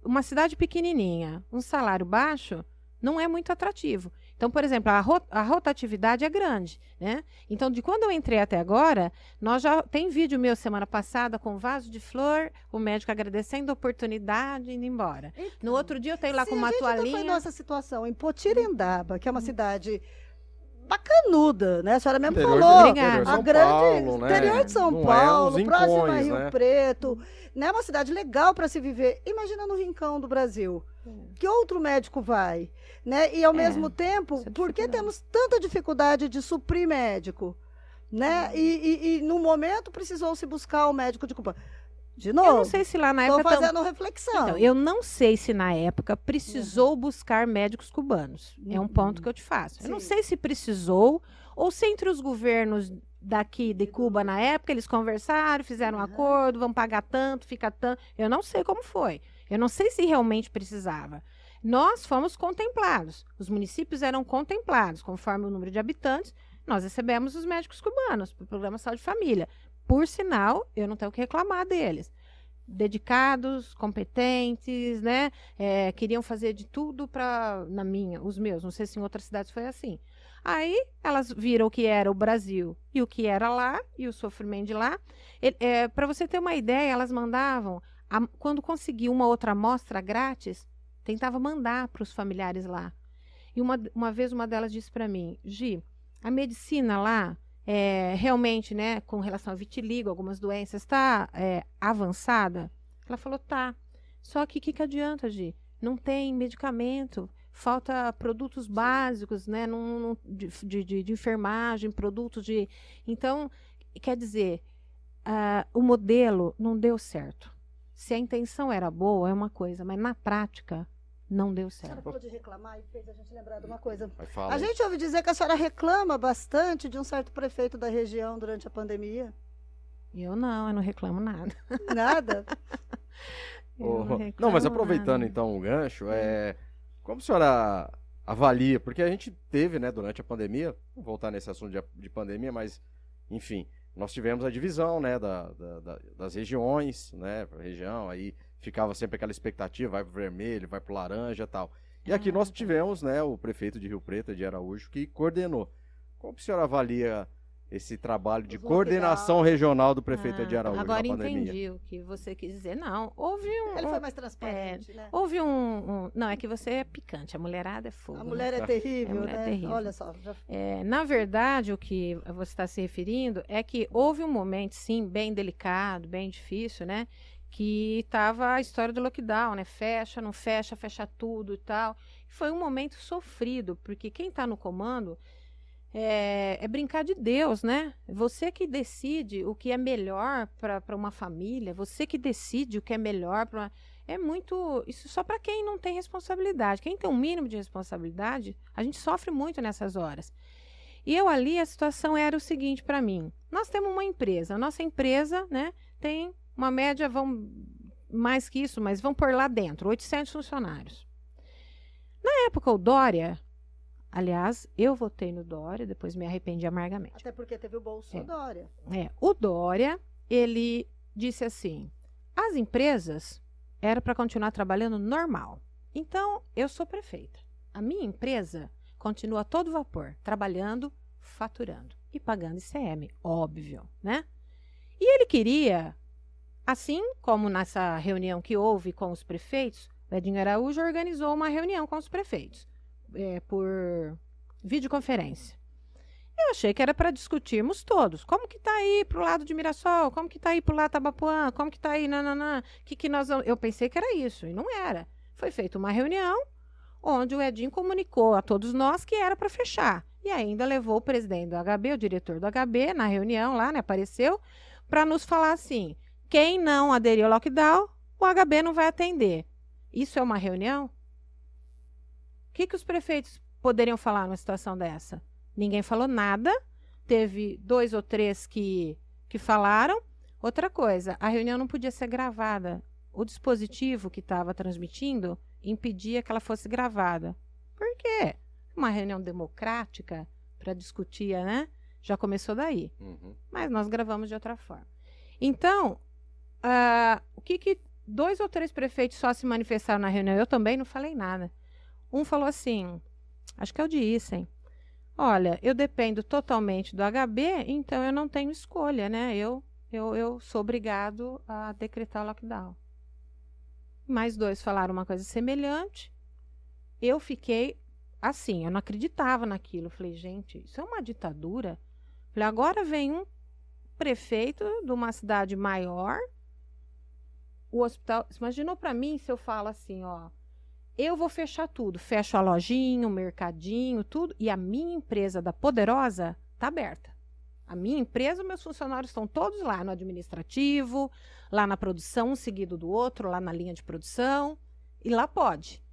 uma cidade pequenininha, um salário baixo, não é muito atrativo. Então, por exemplo, a rotatividade é grande, né? Então, de quando eu entrei até agora, nós já tem vídeo meu semana passada com vaso de flor, o médico agradecendo a oportunidade e indo embora. Então, No outro dia eu tenho lá com uma Se a gente toalhinha. foi nossa situação em Potirendaba, que é uma cidade bacanuda, né? A senhora mesmo Interior falou. Obrigada. de São A grande Paulo, né? interior de São Não Paulo, é uns próximo a rincões, Rio né? Preto, né? Uma cidade legal para se viver. Imagina no rincão do Brasil. Que outro médico vai, né? E ao mesmo tempo, essa por que dificuldade. temos tanta dificuldade de suprir médico, né? E no momento precisou se buscar o médico de Cuba. De Eu novo. não sei se lá na Estou época... fazendo reflexão. Então, eu não sei se na época precisou buscar médicos cubanos. É um ponto que eu te faço. Eu não Sim. sei se precisou ou se entre os governos daqui de Cuba na época eles conversaram, fizeram um acordo, vão pagar tanto, fica tanto. Eu não sei como foi. Eu não sei se realmente precisava. Nós fomos contemplados. Os municípios eram contemplados conforme o número de habitantes. Nós recebemos os médicos cubanos para o Programa Saúde e Família. Por sinal, eu não tenho o que reclamar deles. Dedicados, competentes, né? Queriam fazer de tudo para, os meus, não sei se em outras cidades foi assim. Aí elas viram o que era o Brasil e o que era lá, e o sofrimento de lá. Para você ter uma ideia, elas mandavam, quando conseguia uma outra amostra grátis, tentava mandar para os familiares lá. E uma vez uma delas disse para mim, Gi, a medicina lá, realmente, né, com relação a vitiligo, algumas doenças, está avançada? Ela falou, tá. Só que o que adianta, Gi? Não tem medicamento, falta produtos básicos, né, de enfermagem, produtos de... Então, quer dizer, o modelo não deu certo. Se a intenção era boa, é uma coisa, mas na prática não deu A senhora certo. falou de reclamar e fez a gente lembrar de uma coisa. Fala A aí. gente ouve dizer que a senhora reclama bastante de um certo prefeito da região durante a pandemia. Eu não reclamo nada. Nada? Eu Não, reclamo mas aproveitando nada. então o gancho, como a senhora avalia? Porque a gente teve, né, durante a pandemia, vou voltar nesse assunto de pandemia, mas, enfim, nós tivemos a divisão, né, das regiões, né, região, aí ficava sempre aquela expectativa, vai pro vermelho, vai pro laranja e tal. E aqui nós tivemos, né, o prefeito de Rio Preto, de Araújo, que coordenou. Como a senhora avalia esse trabalho de Os coordenação lockdowns. regional do prefeito de Araújo Agora na pandemia? entendi o que você quis dizer. Não, houve Ele foi mais transparente, né? houve Não, é que você é picante, a mulherada é fogo. A né? mulher é terrível, A mulher é né? terrível. Olha só. Na verdade, o que você está se referindo é que houve um momento, sim, bem delicado, bem difícil, né? Que estava a história do lockdown, né? Fecha, não fecha, fecha tudo e tal. Foi um momento sofrido, porque quem está no comando é brincar de Deus, né? Você que decide o que é melhor para uma família, você que decide o que é melhor para É muito... Isso só para quem não tem responsabilidade. Quem tem um mínimo de responsabilidade, a gente sofre muito nessas horas. E eu ali, a situação era o seguinte para mim. Nós temos uma empresa. A nossa empresa, né, tem uma média, mais que isso, mas vão por lá dentro, 800 funcionários. Na época, o Dória... Aliás, eu votei no Dória, depois me arrependi amargamente. Até porque teve o Bolso Dória. O Dória, ele disse assim, as empresas era para continuar trabalhando normal. Então, eu sou prefeita. A minha empresa continua a todo vapor, trabalhando, faturando e pagando ICM, óbvio, né? E ele queria, assim como nessa reunião que houve com os prefeitos, o Edinho Araújo organizou uma reunião com os prefeitos, por videoconferência. Eu achei que era para discutirmos todos. Como que tá aí pro lado de Mirassol? Como que tá aí pro lado de Tabapuã? Como que tá aí, nananã? Eu pensei que era isso, e não era. Foi feita uma reunião onde o Edinho comunicou a todos nós que era para fechar. E ainda levou o presidente do HB, o diretor do HB, na reunião lá, né, apareceu, para nos falar assim, quem não aderir ao lockdown, o HB não vai atender. Isso é uma reunião? O que os prefeitos poderiam falar numa situação dessa? Ninguém falou nada, teve 2 ou 3 que falaram. Outra coisa, a reunião não podia ser gravada. O dispositivo que estava transmitindo impedia que ela fosse gravada. Por quê? Uma reunião democrática para discutir, né? Já começou daí. Uhum. Mas nós gravamos de outra forma. Então, o que 2 ou 3 prefeitos só se manifestaram na reunião? Eu também não falei nada. Um falou assim, acho que é o de Issem. Olha, eu dependo totalmente do HB, então eu não tenho escolha, né? Eu sou obrigado a decretar o lockdown. Mais 2 falaram uma coisa semelhante. Eu fiquei assim, eu não acreditava naquilo. Eu falei, gente, isso é uma ditadura? Eu falei, agora vem um prefeito de uma cidade maior, o hospital... Você imaginou para mim se eu falo assim, ó, eu vou fechar tudo, fecho a lojinha, o mercadinho, tudo, e a minha empresa da Poderosa tá aberta. A minha empresa, meus funcionários estão todos lá no administrativo, lá na produção, um seguido do outro, lá na linha de produção, e lá pode.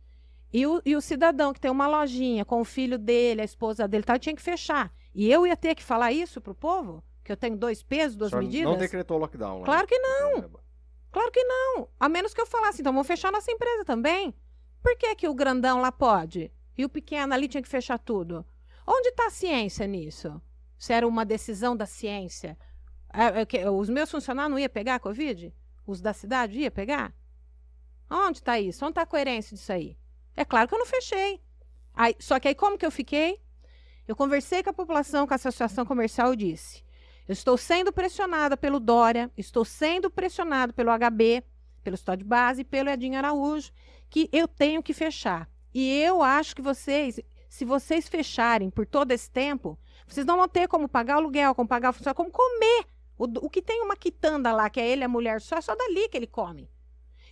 E o cidadão que tem uma lojinha com o filho dele, a esposa dele, tá, tinha que fechar. E eu ia ter que falar isso pro povo? Que eu tenho 2 pesos, 2 medidas? Não decretou lockdown. Claro né? que não. Claro que não. A menos que eu falasse, então vamos fechar nossa empresa também. Por que que o grandão lá pode? E o pequeno ali tinha que fechar tudo? Onde está a ciência nisso? Se era uma decisão da ciência. Os meus funcionários não iam pegar a Covid? Os da cidade iam pegar? Onde está isso? Onde está a coerência disso aí? É claro que eu não fechei. Só que aí como que eu fiquei? Eu conversei com a população, com a associação comercial e disse: eu estou sendo pressionada pelo Dória, estou sendo pressionado pelo HB, pelo Estado de Base e pelo Edinho Araújo, que eu tenho que fechar. E eu acho que vocês, se vocês fecharem por todo esse tempo, vocês não vão ter como pagar o aluguel, como pagar o funcionário, como comer. O que tem uma quitanda lá, que é ele e a mulher só, é só dali que ele come.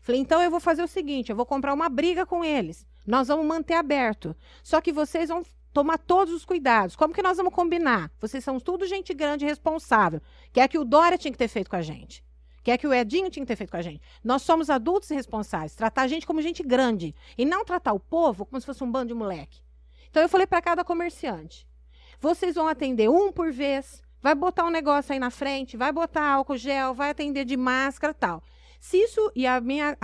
Falei, então eu vou fazer o seguinte, eu vou comprar uma briga com eles. Nós vamos manter aberto. Só que vocês vão tomar todos os cuidados. Como que nós vamos combinar? Vocês são tudo gente grande e responsável. Que é que o Dória tinha que ter feito com a gente. Que é que o Edinho tinha que ter feito com a gente. Nós somos adultos e responsáveis. Tratar a gente como gente grande. E não tratar o povo como se fosse um bando de moleque. Então eu falei para cada comerciante. Vocês vão atender um por vez. Vai botar um negócio aí na frente. Vai botar álcool gel. Vai atender de máscara e tal. Se isso, e a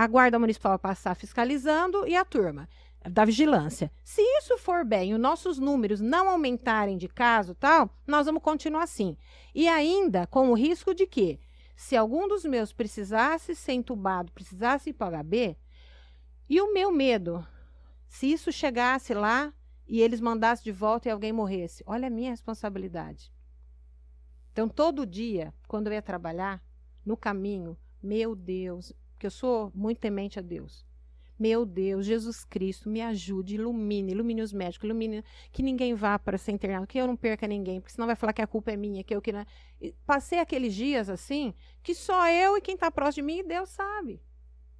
guarda municipal vai passar fiscalizando e a turma da vigilância. Se isso for bem, os nossos números não aumentarem de caso e tal, nós vamos continuar assim. E ainda com o risco de que, se algum dos meus precisasse ser entubado, precisasse ir para o HB, e o meu medo, se isso chegasse lá e eles mandassem de volta e alguém morresse, olha a minha responsabilidade. Então, todo dia, quando eu ia trabalhar, no caminho, meu Deus, porque eu sou muito temente a Deus. Meu Deus, Jesus Cristo, me ajude, ilumine os médicos, ilumine, que ninguém vá para ser internado, que eu não perca ninguém, porque senão vai falar que a culpa é minha, que eu que não... Passei aqueles dias assim, que só eu e quem está próximo de mim, Deus sabe.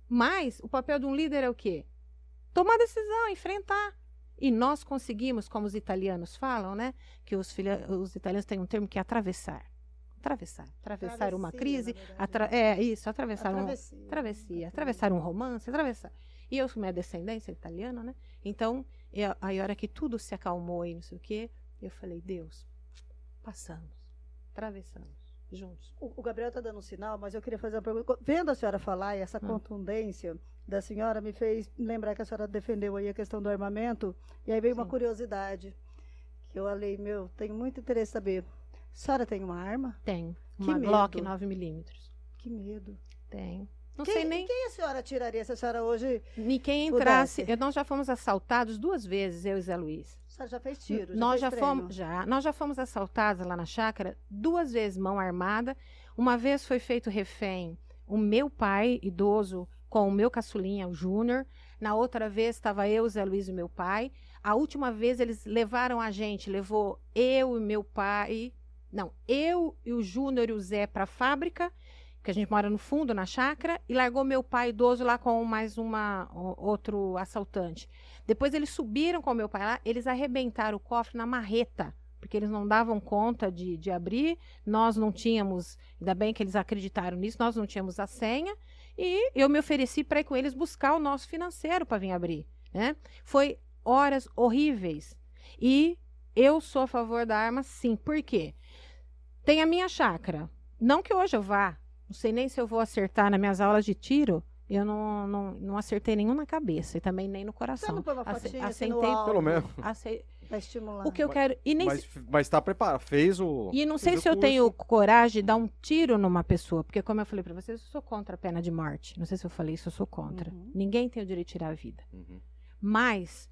Mas o papel de um líder é o quê? Tomar decisão, enfrentar. E nós conseguimos, como os italianos falam, né? Que os italianos têm um termo que é atravessar. Atravessar uma crise, atravessar um romance, E eu, minha descendência italiana, né? Então, a hora que tudo se acalmou e não sei o quê, eu falei, Deus, atravessamos, juntos. O Gabriel está dando um sinal, mas eu queria fazer uma pergunta. Vendo a senhora falar e essa contundência da senhora me fez lembrar que a senhora defendeu aí a questão do armamento, e aí veio uma curiosidade, que eu falei, tenho muito interesse em saber. A senhora tem uma arma? Tenho. Uma Glock 9mm. Que medo. Tenho. Não sei nem... Quem a senhora tiraria se a senhora hoje... Quem entrasse... Nós já fomos assaltados 2 vezes, eu e Zé Luiz. A senhora já fez tiro? Nós já fomos assaltados lá na chácara 2 vezes, mão armada. Uma vez foi feito refém o meu pai, idoso, com o meu caçulinha, o Júnior. Na outra vez estava eu, Zé Luiz e meu pai. A última vez eles levaram a gente, levou eu e meu pai... Não, eu e o Júnior e o Zé para a fábrica, que a gente mora no fundo, na chácara, e largou meu pai idoso lá com mais outro assaltante. Depois eles subiram com o meu pai lá, eles arrebentaram o cofre na marreta, porque eles não davam conta de abrir, nós não tínhamos, ainda bem que eles acreditaram nisso, nós não tínhamos a senha, e eu me ofereci para ir com eles buscar o nosso financeiro para vir abrir, né? Foi horas horríveis. E eu sou a favor da arma, sim. Por quê? Tem a minha chácara. Não que hoje eu vá. Não sei nem se eu vou acertar nas minhas aulas de tiro. Eu não acertei nenhum na cabeça e também nem no coração. Você não põe uma fotinha Assentei no alto, pelo menos. Para estimular. O que eu quero... E nem Mas está preparado. Fez o... E não sei se eu tenho coragem de dar um tiro numa pessoa. Porque como eu falei para vocês, eu sou contra a pena de morte. Não sei se eu falei isso, eu sou contra. Ninguém tem o direito de tirar a vida. Mas...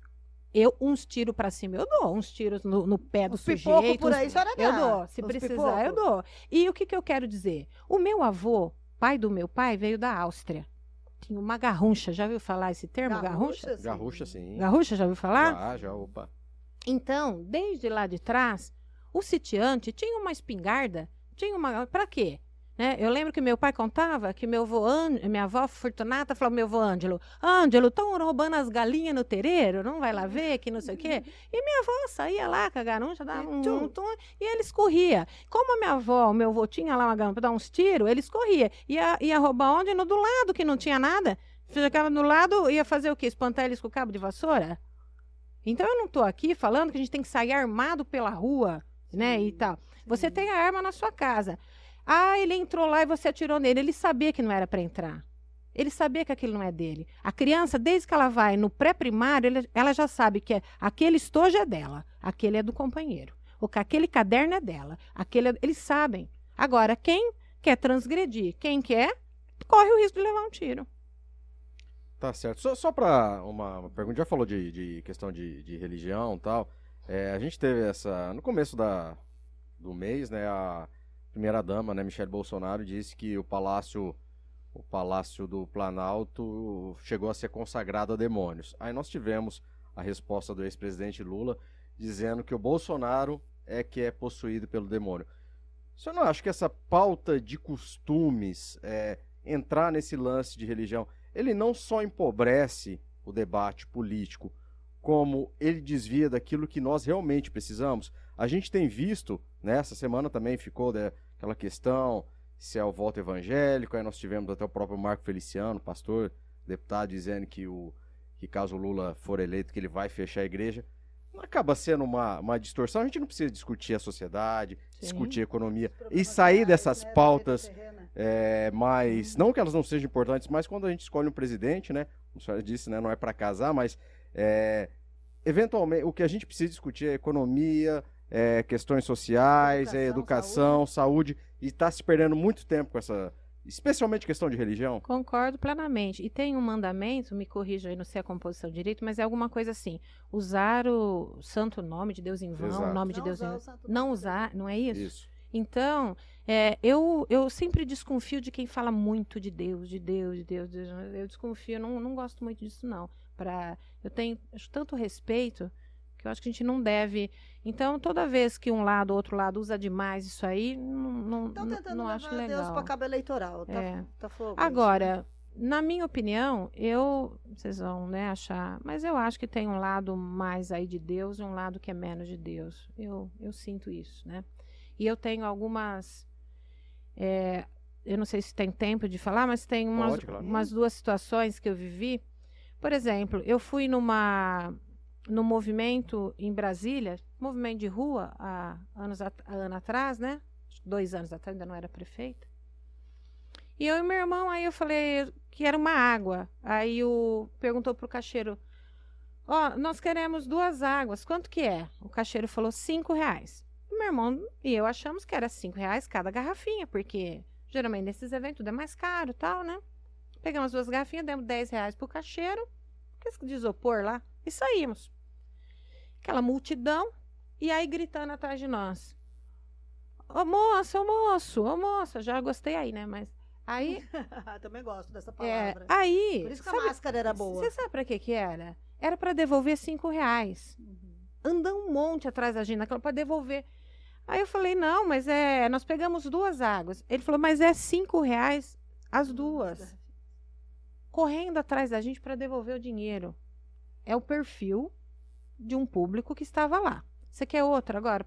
uns tiros pra cima, eu dou. Uns tiros no pé do sujeito. Por aí, eu dou. Se precisar, eu dou. E o que eu quero dizer? O meu avô, pai do meu pai, veio da Áustria. Tinha uma garruncha. Já ouviu falar esse termo? Garruncha? Garruncha, sim. Garruncha, já ouviu falar? Já, opa. Então, desde lá de trás, o sitiante tinha uma espingarda. Pra quê? Né? Eu lembro que meu pai contava que minha avó Fortunata falou, meu avô Ângelo, estão roubando as galinhas no terreiro, não vai lá ver, que não sei o quê. E minha avó saía lá com a garuncha, dava e eles corriam. Como a minha avó, o meu avô tinha lá uma garuncha para dar uns tiros, eles corriam. Ia roubar onde? No do lado, que não tinha nada. Ficava do lado, ia fazer o quê? Espantar eles com o cabo de vassoura? Então eu não estou aqui falando que a gente tem que sair armado pela rua, né, e tal. Você tem a arma na sua casa. Ele entrou lá e você atirou nele. Ele sabia que não era para entrar. Ele sabia que aquilo não é dele. A criança, desde que ela vai no pré-primário, ela já sabe que aquele estojo é dela, aquele é do companheiro. Ou que aquele caderno é dela. Eles sabem. Agora, quem quer transgredir, quem quer, corre o risco de levar um tiro. Tá certo. Só para uma pergunta, já falou de questão de religião e tal. A gente teve no começo do mês, né, a primeira-dama, né, Michele Bolsonaro, disse que o Palácio do Planalto chegou a ser consagrado a demônios. Aí nós tivemos a resposta do ex-presidente Lula dizendo que o Bolsonaro que é possuído pelo demônio. O senhor não acha que essa pauta de costumes, entrar nesse lance de religião, ele não só empobrece o debate político, como ele desvia daquilo que nós realmente precisamos? A gente tem visto, né, essa semana também ficou aquela questão se é o voto evangélico, aí nós tivemos até o próprio Marco Feliciano, pastor, deputado, dizendo que caso o Lula for eleito, que ele vai fechar a igreja. Acaba sendo uma distorção. A gente não precisa discutir a sociedade, discutir a economia e sair dessas pautas, mas não que elas não sejam importantes, mas quando a gente escolhe um presidente, né, como a senhora disse, né, não é para casar, mas eventualmente o que a gente precisa discutir é economia, questões sociais, educação, saúde, e está se perdendo muito tempo com especialmente questão de religião. Concordo plenamente. E tem um mandamento, me corrija aí, não sei a composição direito, mas é alguma coisa assim, usar o santo nome de Deus em vão, Exato. o nome de Deus em vão, não usar, não é isso? Isso. Então, eu sempre desconfio de quem fala muito de Deus, de Deus. Eu desconfio, não gosto muito disso, não. Eu tenho tanto respeito que eu acho que a gente não deve. Então, toda vez que um lado ou outro lado usa demais isso aí, não acho legal. Deus para cabo eleitoral. Tá fogo. Agora, na minha opinião, vocês vão, né, achar, mas eu acho que tem um lado mais aí de Deus e um lado que é menos de Deus. Eu sinto isso, né? E eu tenho algumas, eu não sei se tem tempo de falar, mas tem umas duas situações que eu vivi. Por exemplo, eu fui no movimento em Brasília, movimento de rua, há ano atrás, né? 2 anos atrás, ainda não era prefeita. E eu e meu irmão, aí eu falei que era uma água. Aí perguntou pro caixeiro, nós queremos 2 águas, quanto que é? O caixeiro falou R$5. Meu irmão e eu achamos que era R$5 cada garrafinha, porque geralmente nesses eventos tudo é mais caro e tal, né? Pegamos 2 garrafinhas, demos R$10 pro caixeiro, de isopor lá, e saímos. Aquela multidão, e aí gritando atrás de nós. Ô moço, ô moça, já gostei aí, né? Mas aí... Também gosto dessa palavra. Aí... Por isso que a máscara era boa. Você sabe pra que era? Era pra devolver R$5. Andam um monte atrás da gente, para devolver. Aí eu falei, não, mas nós pegamos 2 águas. Ele falou, mas é R$5 as 2. Correndo atrás da gente para devolver o dinheiro. É o perfil de um público que estava lá. Você quer outra agora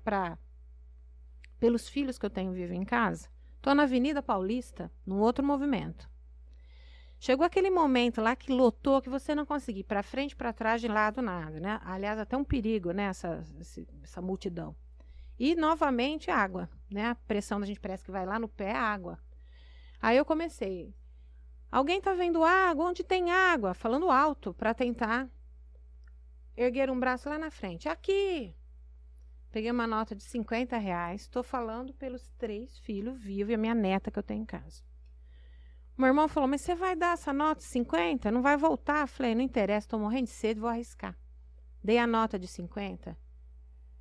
pelos filhos que eu tenho vivo em casa? Estou na Avenida Paulista, num outro movimento. Chegou aquele momento lá que lotou, que você não conseguia ir para frente, para trás, de lado, nada, né? Aliás, até um perigo, né? Essa multidão. E, novamente, água, né? A pressão da gente parece que vai lá no pé, água. Aí eu comecei... Alguém tá vendo água? Onde tem água? Falando alto, para tentar erguer um braço lá na frente. Aqui! Peguei uma nota de R$50. Estou falando pelos 3 filhos vivos e a minha neta que eu tenho em casa. Meu irmão falou, mas você vai dar essa nota de 50? Não vai voltar? Eu falei, não interessa, estou morrendo de sede, vou arriscar. Dei a nota de 50.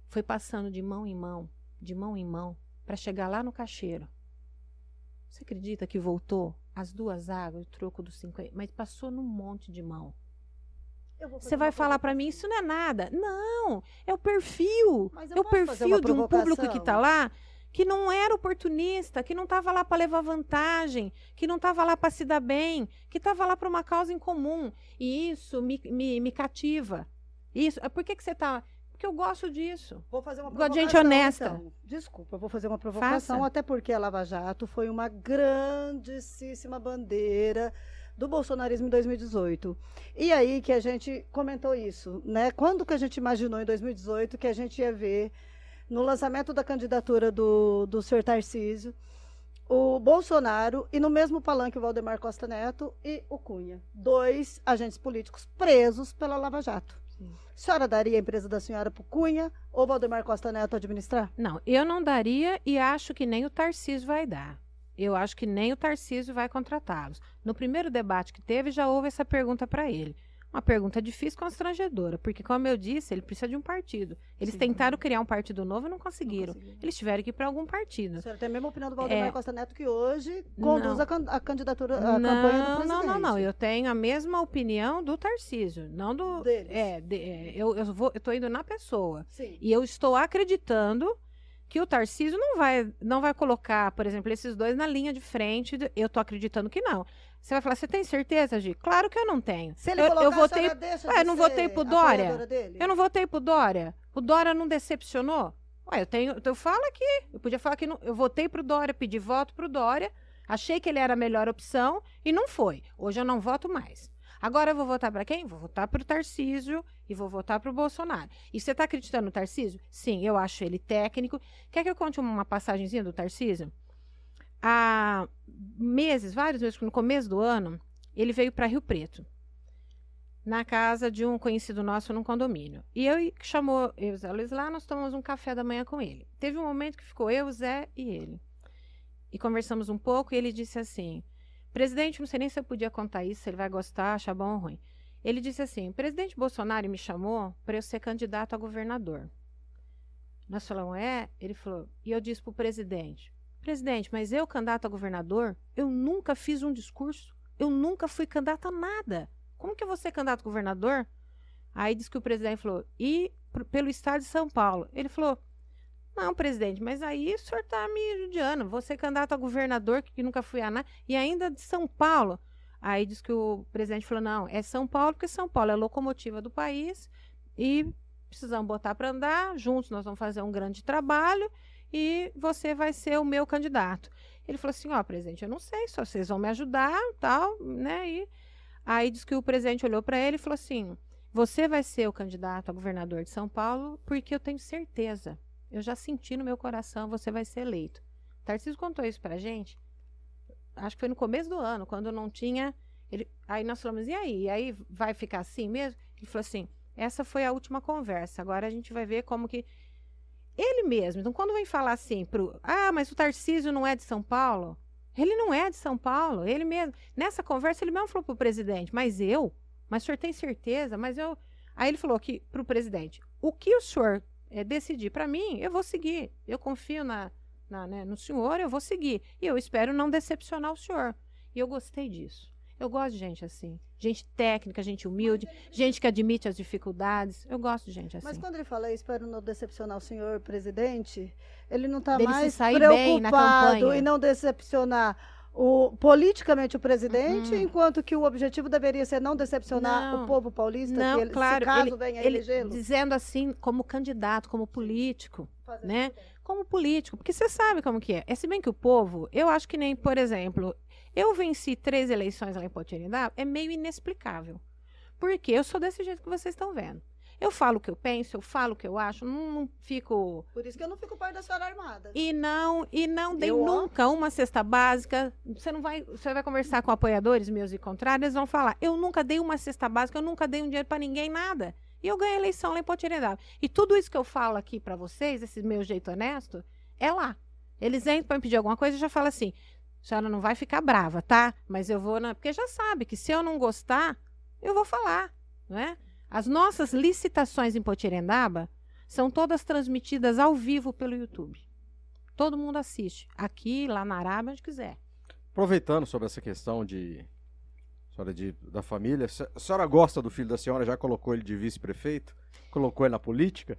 Foi passando de mão em mão, para chegar lá no caixeiro. Você acredita que voltou as 2 águas, o troco dos 50, mas passou num monte de mão. Você vai falar para mim, isso não é nada. Não, é o perfil. É o perfil de um público que está lá, que não era oportunista, que não estava lá para levar vantagem, que não estava lá para se dar bem, que estava lá para uma causa em comum. E isso me cativa. Isso, por que você está... Porque eu gosto disso. Vou fazer uma Gosto de provocação, gente honesta. então. Desculpa, eu vou fazer uma provocação, Faça. até porque a Lava Jato foi uma grandíssima bandeira do bolsonarismo em 2018. E aí que a gente comentou isso, né? Quando que a gente imaginou em 2018 que a gente ia ver, no lançamento da candidatura do senhor Tarcísio, o Bolsonaro e no mesmo palanque o Valdemar Costa Neto e o Cunha, 2 agentes políticos presos pela Lava Jato. Sim. A senhora daria a empresa da senhora para o Cunha ou Valdemar Costa Neto administrar? Não, eu não daria e acho que nem o Tarcísio vai dar. Eu acho que nem o Tarcísio vai contratá-los. No primeiro debate que teve, já houve essa pergunta para ele. Uma pergunta difícil, constrangedora, porque, como eu disse, ele precisa de um partido. Eles Sim. tentaram criar um partido novo e não conseguiram. Não conseguiram. Eles tiveram que ir para algum partido. A senhora tem a mesma opinião do Valdemar Costa Neto, que hoje conduz Não. a candidatura, a campanha do presidente. Não. Eu tenho a mesma opinião do Tarcísio, não do... Deles. Eu estou indo na pessoa. Sim. E eu estou acreditando que o Tarcísio não vai colocar, por exemplo, esses 2 na linha de frente. Eu estou acreditando que não. Você vai falar, você tem certeza, Gi? Claro que eu não tenho. Se ele eu colocar, votei, a senhora deixa eu de não ser votei pro Dória. apoiadora dele? Eu não votei pro Dória. O Dória não decepcionou? Ué, eu falo aqui. Eu podia falar que não, eu votei pro Dória, pedi voto pro Dória, achei que ele era a melhor opção e não foi. Hoje eu não voto mais. Agora eu vou votar para quem? Vou votar pro Tarcísio e vou votar pro Bolsonaro. E você está acreditando no Tarcísio? Sim, eu acho ele técnico. Quer que eu conte uma passagenzinha do Tarcísio? Há vários meses, no começo do ano, ele veio para Rio Preto, na casa de um conhecido nosso num condomínio. E chamou eu e o Zé Luiz lá, nós tomamos um café da manhã com ele. Teve um momento que ficou eu, o Zé e ele. E conversamos um pouco e ele disse assim, presidente, não sei nem se eu podia contar isso, se ele vai gostar, achar bom ou ruim. Ele disse assim, o presidente Bolsonaro me chamou para eu ser candidato a governador. Nós falamos, Ele falou, e eu disse para o presidente, mas eu, candidato a governador, eu nunca fiz um discurso, eu nunca fui candidato a nada. Como que eu vou ser candidato a governador? Aí disse que o presidente falou, e pelo estado de São Paulo? Ele falou, não, presidente, mas aí o senhor está me judiando, vou ser candidato a governador, que nunca fui a nada, e ainda de São Paulo. Aí disse que o presidente falou, não, é São Paulo, porque São Paulo é a locomotiva do país, e precisamos botar para andar, juntos nós vamos fazer um grande trabalho, e você vai ser o meu candidato. Ele falou assim, presidente, eu não sei, só vocês vão me ajudar, tal, né, e aí disse que o presidente olhou para ele e falou assim, você vai ser o candidato a governador de São Paulo, porque eu tenho certeza, eu já senti no meu coração, você vai ser eleito. Tarcísio contou isso pra gente, acho que foi no começo do ano, quando não tinha, aí nós falamos, e aí? E aí vai ficar assim mesmo? Ele falou assim, essa foi a última conversa, agora a gente vai ver como que ele mesmo, então quando vem falar assim, mas o Tarcísio não é de São Paulo, ele não é de São Paulo, ele mesmo, nessa conversa ele mesmo falou pro presidente, mas o senhor tem certeza, aí ele falou que pro presidente, o que o senhor decidir para mim, eu vou seguir, eu confio no senhor, eu vou seguir, e eu espero não decepcionar o senhor, e eu gostei disso. Eu gosto de gente assim, gente técnica, gente humilde, gente que admite as dificuldades. Eu gosto de gente assim. Mas quando ele fala, espero não decepcionar o senhor presidente, ele não está Dele mais se sair bem na preocupado campanha. em não decepcionar politicamente o presidente, enquanto que o objetivo deveria ser não decepcionar o povo paulista, Não, que ele, claro, se caso venha a elegê-lo. dizendo assim, como candidato, como político, né? Como político, porque você sabe como que é. Se bem que o povo, eu acho que nem, por exemplo, eu venci 3 eleições lá em Potirindaba, é meio inexplicável. Porque eu sou desse jeito que vocês estão vendo. Eu falo o que eu penso, eu falo o que eu acho, não fico... Por isso que eu não fico perto da senhora armada. E não dei nunca uma cesta básica. Você vai conversar com apoiadores meus e contrários, eles vão falar, eu nunca dei uma cesta básica, eu nunca dei um dinheiro para ninguém, nada. E eu ganhei a eleição lá em Potirindaba. E tudo isso que eu falo aqui para vocês, esse meu jeito honesto, é lá. Eles entram para me pedir alguma coisa e já falam assim, a senhora não vai ficar brava, tá? Mas eu vou... Porque já sabe que se eu não gostar, eu vou falar, não é? As nossas licitações em Potirindaba são todas transmitidas ao vivo pelo YouTube. Todo mundo assiste. Aqui, lá na Arábia, onde quiser. Aproveitando sobre essa questão da família, a senhora gosta do filho da senhora? Já colocou ele de vice-prefeito? Colocou ele na política?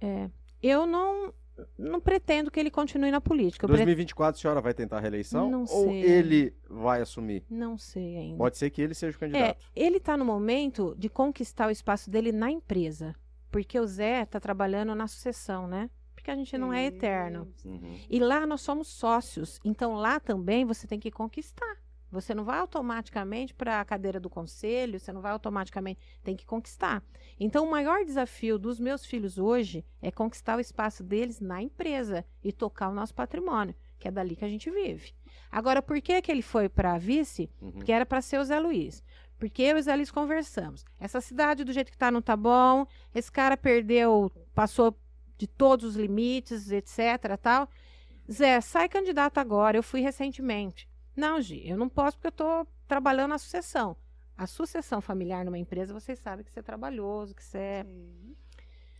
Eu não... não pretendo que ele continue na política. Em 2024 a senhora vai tentar a reeleição? Não Ou sei. ele vai assumir? Não sei ainda. Pode ser que ele seja o candidato. Ele está no momento de conquistar o espaço dele na empresa. Porque o Zé está trabalhando na sucessão, né? Porque a gente não é eterno. Uhum. E lá nós somos sócios. Então lá também você tem que conquistar. Você não vai automaticamente para a cadeira do conselho, você não vai automaticamente, tem que conquistar. Então o maior desafio dos meus filhos hoje é conquistar o espaço deles na empresa e tocar o nosso patrimônio, que é dali que a gente vive. Agora, por que ele foi para a vice? Porque era para ser o Zé Luiz. Porque eu e o Zé Luiz conversamos. Essa cidade do jeito que está não tá bom, esse cara passou de todos os limites, etc, tal. Zé, sai candidato agora, eu fui recentemente. Não, Gi, eu não posso porque eu estou trabalhando na sucessão. A sucessão familiar numa empresa, vocês sabem que você é trabalhoso, que você é... Sim.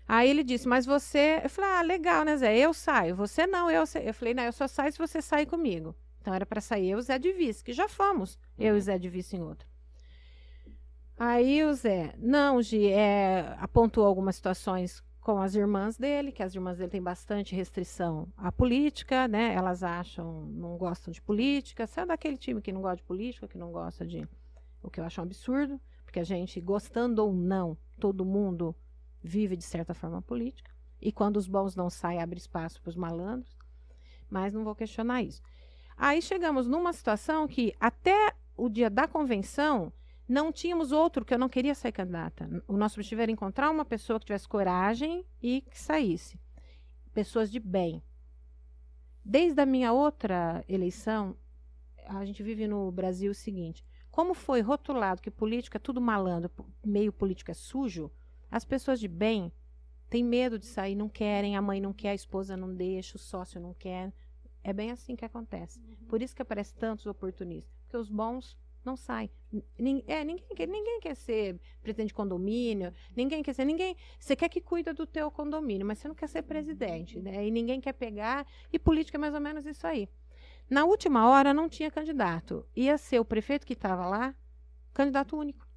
Aí ele disse, mas você... Eu falei, legal, né, Zé? Eu saio. Você não, eu falei, não, eu só saio se você sair comigo. Então era para sair eu e o Zé de vice, que já fomos. Eu e o Zé de vice em outro. Aí o Zé, não, Gi, apontou algumas situações com as irmãs dele, que as irmãs dele têm bastante restrição à política, né? Elas não gostam de política. Você é daquele time que não gosta de política, que não gosta de... O que eu acho um absurdo, porque a gente, gostando ou não, todo mundo vive de certa forma política. E quando os bons não saem, abre espaço para os malandros. Mas não vou questionar isso. Aí chegamos numa situação que até o dia da convenção não tínhamos outro, que eu não queria sair candidata. O nosso objetivo era encontrar uma pessoa que tivesse coragem e que saísse. Pessoas de bem. Desde a minha outra eleição, a gente vive no Brasil o seguinte, como foi rotulado que política é tudo malandro, meio político é sujo, as pessoas de bem têm medo de sair, não querem, a mãe não quer, a esposa não deixa, o sócio não quer. É bem assim que acontece. Por isso que aparecem tantos oportunistas, porque os bons não sai. Ninguém quer ser presidente de condomínio, ninguém quer ser, você quer que cuida do teu condomínio, mas você não quer ser presidente, né? E ninguém quer pegar, e política é mais ou menos isso aí. Na última hora não tinha candidato, ia ser o prefeito que estava lá, candidato único.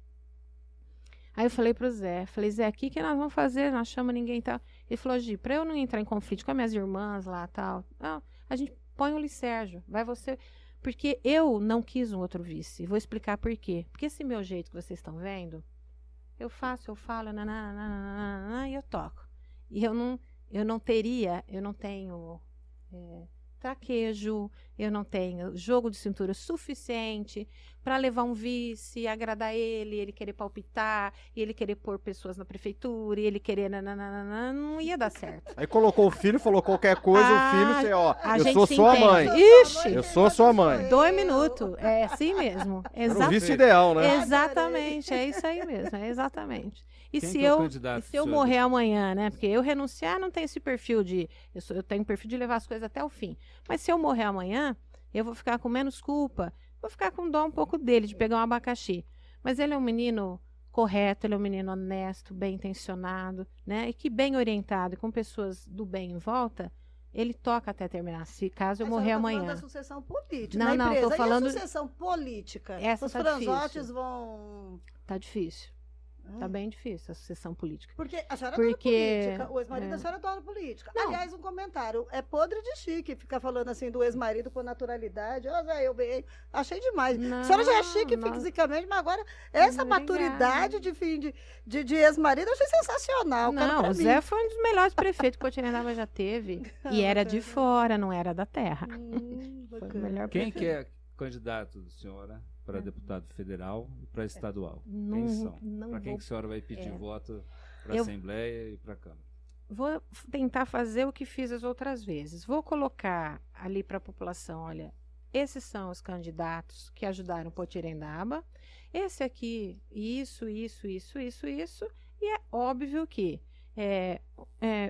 Aí eu falei pro Zé, Zé, o que nós vamos fazer? Nós chamamos ninguém e tal. Ele falou, Gi, para eu não entrar em conflito com as minhas irmãs lá tal, a gente põe o Licérgio, vai você... Porque eu não quis um outro vice. Vou explicar por quê. Porque esse meu jeito que vocês estão vendo, eu falo, e eu toco. E eu não tenho traquejo, eu não tenho jogo de cintura suficiente para levar um vice, agradar ele querer palpitar, e ele querer pôr pessoas na prefeitura, e ele querer não ia dar certo. Aí colocou o filho, falou qualquer coisa, o filho, você, eu sou se sua entende. mãe. Ixi, Eu sou sua mãe. 2 minutos, é assim mesmo. Era o vice ideal, né? Exatamente, é isso aí mesmo, exatamente. E Quem se que é o eu, candidato, e se eu senhora? morrer amanhã, né? Porque eu renunciar não tenho esse perfil de... Eu tenho perfil de levar as coisas até o fim. Mas se eu morrer amanhã, eu vou ficar com menos culpa. Vou ficar com dó um pouco dele, de pegar um abacaxi. Mas ele é um menino correto, ele é um menino honesto, bem intencionado, né? E que bem orientado, e com pessoas do bem em volta, ele toca até terminar, se caso eu morrer amanhã. Falando da sucessão política. Não, na não, empresa. tô falando... E a sucessão política? Essa os tá franzotes difícil. vão... Tá difícil. Tá bem difícil a sucessão política. Porque a senhora Porque, adora política, o ex-marido da senhora adora política. Não. Aliás, um comentário, é podre de chique ficar falando assim do ex-marido com naturalidade. Zé, eu bem, achei demais. Não, A senhora já é chique não. fisicamente, mas agora essa Obrigada. maturidade de fim de ex-marido eu achei sensacional. quero Não, pra o mim. Zé foi um dos melhores prefeitos que Potirendaba já teve. E era de fora, não era da terra. Foi o Bacana. melhor Quem prefeito. que é candidato, senhora, para deputado federal e para estadual? Não- Quem são? não Para quem vou- que a senhora vai pedir voto para a Eu- Assembleia e para a Câmara? Vou tentar fazer o que fiz as outras vezes. Vou colocar ali para a população, olha, esses são os candidatos que ajudaram Potirendaba. Esse aqui, isso. E é óbvio que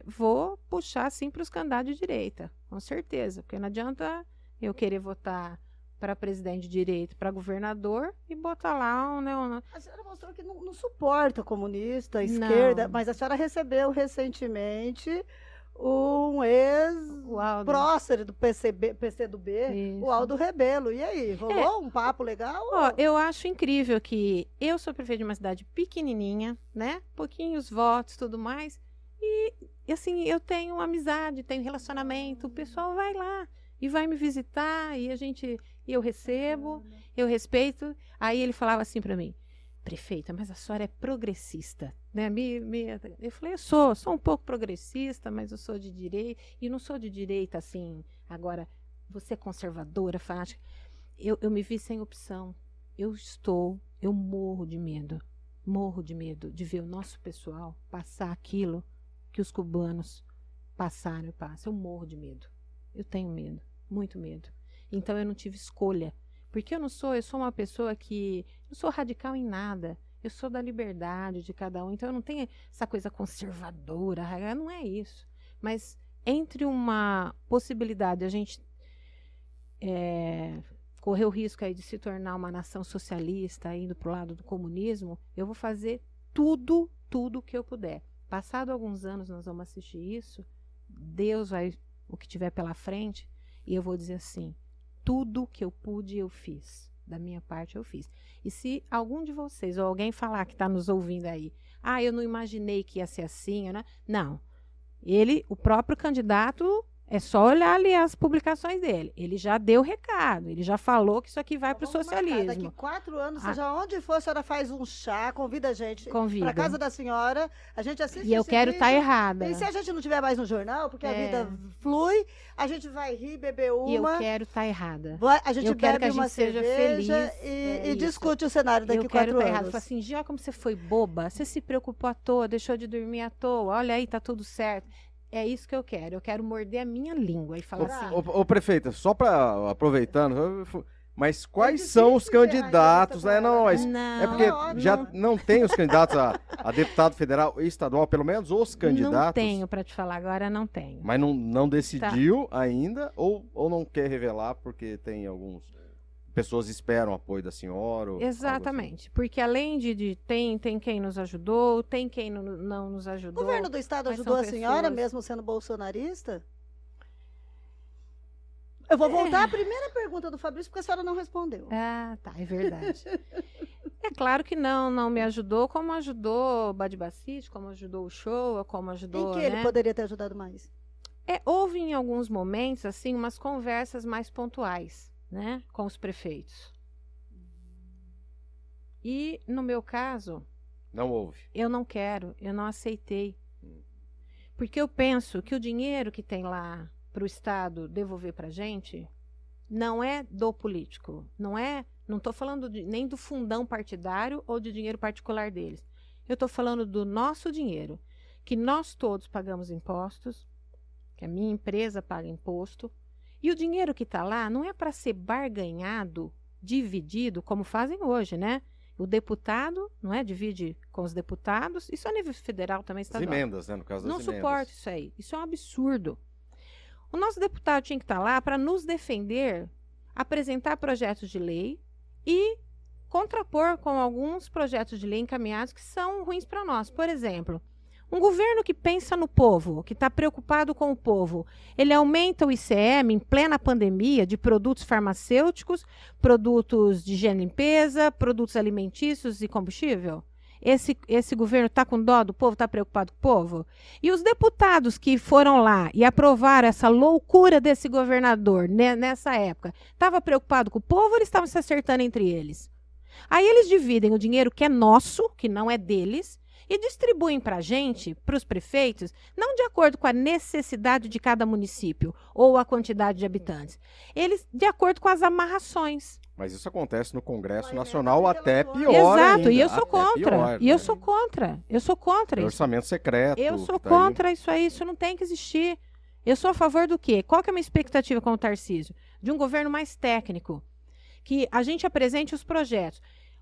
vou puxar, sim, para os candidatos de direita, com certeza. Porque não adianta eu querer votar para presidente de direita, para governador e botar lá A senhora mostrou que não suporta comunista, esquerda, Não. mas a senhora recebeu recentemente um o Aldo. ex-prócer do PCdoB, Isso. o Aldo Rebelo. E aí, rolou um papo legal? Ó, eu acho incrível que eu sou prefeito de uma cidade pequenininha, né? Pouquinhos votos, tudo mais. E assim, eu tenho amizade, tenho relacionamento, o pessoal vai lá e vai me visitar, e eu recebo, eu respeito. Aí ele falava assim para mim: prefeita, mas a senhora é progressista, né? Eu falei: eu sou um pouco progressista, mas eu sou de direita, e não sou de direita assim, agora, você é conservadora, fanática. Eu me vi sem opção. Eu morro de medo de ver o nosso pessoal passar aquilo que os cubanos passaram e passam. Eu morro de medo. Eu tenho medo, muito medo. Então eu não tive escolha. Porque eu sou uma pessoa que não sou radical em nada. Eu sou da liberdade de cada um. Então eu não tenho essa coisa conservadora, não é isso. Mas entre uma possibilidade de a gente correr o risco aí de se tornar uma nação socialista, indo para o lado do comunismo, eu vou fazer tudo que eu puder. Passado alguns anos nós vamos assistir isso, Deus vai, o que tiver pela frente, e eu vou dizer assim: tudo que eu pude eu fiz, da minha parte eu fiz. E se algum de vocês, ou alguém falar que está nos ouvindo aí, eu não imaginei que ia ser assim, né? Não, o próprio candidato, é só olhar ali as publicações dele. Ele já deu recado, ele já falou que isso aqui vai para o socialismo. Daqui 4 anos, seja onde for, a senhora faz um chá, convida a gente para casa da senhora, a gente assiste. E eu quero estar errada. E se a gente não tiver mais no jornal, porque a vida flui, a gente vai rir, beber uma. E eu quero estar errada. A gente bebe uma cerveja e discute o cenário daqui 4 anos. Fala assim: Gi, olha como você foi boba, você se preocupou à toa, deixou de dormir à toa, olha aí, tá tudo certo. É isso que eu quero morder a minha língua e falar assim... Ô, prefeita, só para aproveitando, mas quais são os candidatos? É porque já não tem os candidatos a deputado federal e estadual, pelo menos os candidatos? Não tenho para te falar agora, não tenho. Mas não decidiu ainda ou não quer revelar porque tem alguns... Pessoas esperam o apoio da senhora? Exatamente, assim. Porque além de tem quem nos ajudou, tem quem não nos ajudou. O governo do estado ajudou a senhora, mesmo sendo bolsonarista? Eu vou voltar à primeira pergunta do Fabrício, porque a senhora não respondeu. Tá, é verdade. É claro que não me ajudou, como ajudou Badibacite, como ajudou o Show, como ajudou... Em que ele poderia ter ajudado mais? Houve em alguns momentos, assim, umas conversas mais pontuais, né, com os prefeitos. E, no meu caso... Não houve. Eu não quero, eu não aceitei. Porque eu penso que o dinheiro que tem lá para o Estado devolver para a gente não é do político. Não estou falando nem do fundão partidário ou de dinheiro particular deles. Eu estou falando do nosso dinheiro, que nós todos pagamos impostos, que a minha empresa paga imposto, e o dinheiro que está lá não é para ser barganhado, dividido, como fazem hoje, né? O deputado, não é? Divide com os deputados, isso a nível federal também está. As emendas, né? No caso das emendas. Não suporto isso aí. Isso é um absurdo. O nosso deputado tinha que estar lá para nos defender, apresentar projetos de lei e contrapor com alguns projetos de lei encaminhados que são ruins para nós. Por exemplo, um governo que pensa no povo, que está preocupado com o povo, ele aumenta o ICM em plena pandemia de produtos farmacêuticos, produtos de higiene e limpeza, produtos alimentícios e combustível? Esse governo está com dó do povo, está preocupado com o povo? E os deputados que foram lá e aprovaram essa loucura desse governador nessa época, estavam preocupados com o povo ou eles estavam se acertando entre eles? Aí eles dividem o dinheiro que é nosso, que não é deles, e distribuem para a gente, para os prefeitos, não de acordo com a necessidade de cada município ou a quantidade de habitantes, eles de acordo com as amarrações. Mas isso acontece no Congresso Nacional até pior. Exato, ainda, e eu sou contra. Pior, e eu sou contra. Eu sou contra isso. Orçamento secreto. Eu sou contra isso aí, isso não tem que existir. Eu sou a favor do quê? Qual que é a minha expectativa com o Tarcísio? De um governo mais técnico, que a gente apresente os projetos.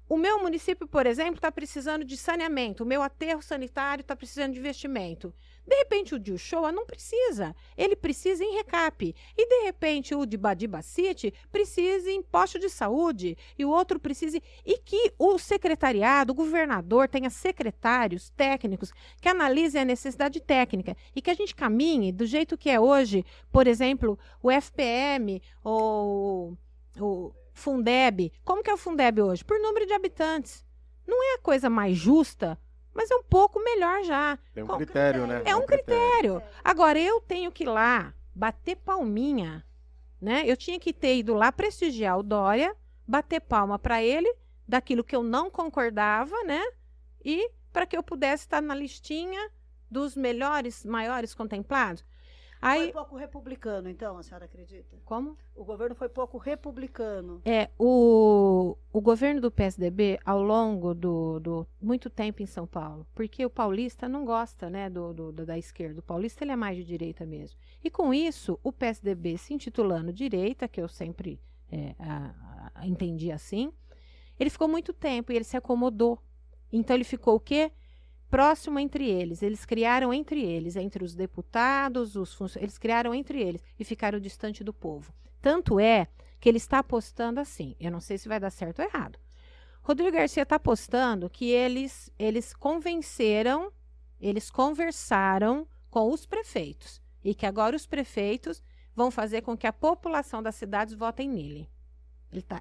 O meu município, por exemplo, está precisando de saneamento. O meu aterro sanitário está precisando de investimento. De repente, o de Uchoa não precisa. Ele precisa em recap. E, de repente, o de Badibacite precisa em posto de saúde. E o outro precisa... E que o secretariado, o governador, tenha secretários técnicos que analisem a necessidade técnica. E que a gente caminhe do jeito que é hoje. Por exemplo, o FPM ou o Fundeb. Como que é o Fundeb hoje? Por número de habitantes. Não é a coisa mais justa, mas é um pouco melhor já. Tem um Com- critério, né? É um critério. Agora, eu tenho que ir lá bater palminha, né? Eu tinha que ter ido lá prestigiar o Dória, bater palma para ele, daquilo que eu não concordava, né? E para que eu pudesse estar na listinha dos melhores, maiores contemplados. Foi Aí, pouco republicano, então, a senhora acredita? como? O governo foi pouco republicano. O governo do PSDB, ao longo do muito tempo em São Paulo, porque o paulista não gosta, né, da esquerda. O paulista ele é mais de direita mesmo. E com isso, o PSDB se intitulando direita, que eu sempre entendi assim, ele ficou muito tempo e ele se acomodou. Então ele ficou o quê? Próximo entre eles. Eles criaram entre eles, entre os deputados, os funcionários, eles criaram entre eles e ficaram distante do povo. Tanto é que ele está apostando assim, eu não sei se vai dar certo ou errado. Rodrigo Garcia está apostando que eles convenceram, eles conversaram com os prefeitos e que agora os prefeitos vão fazer com que a população das cidades votem nele.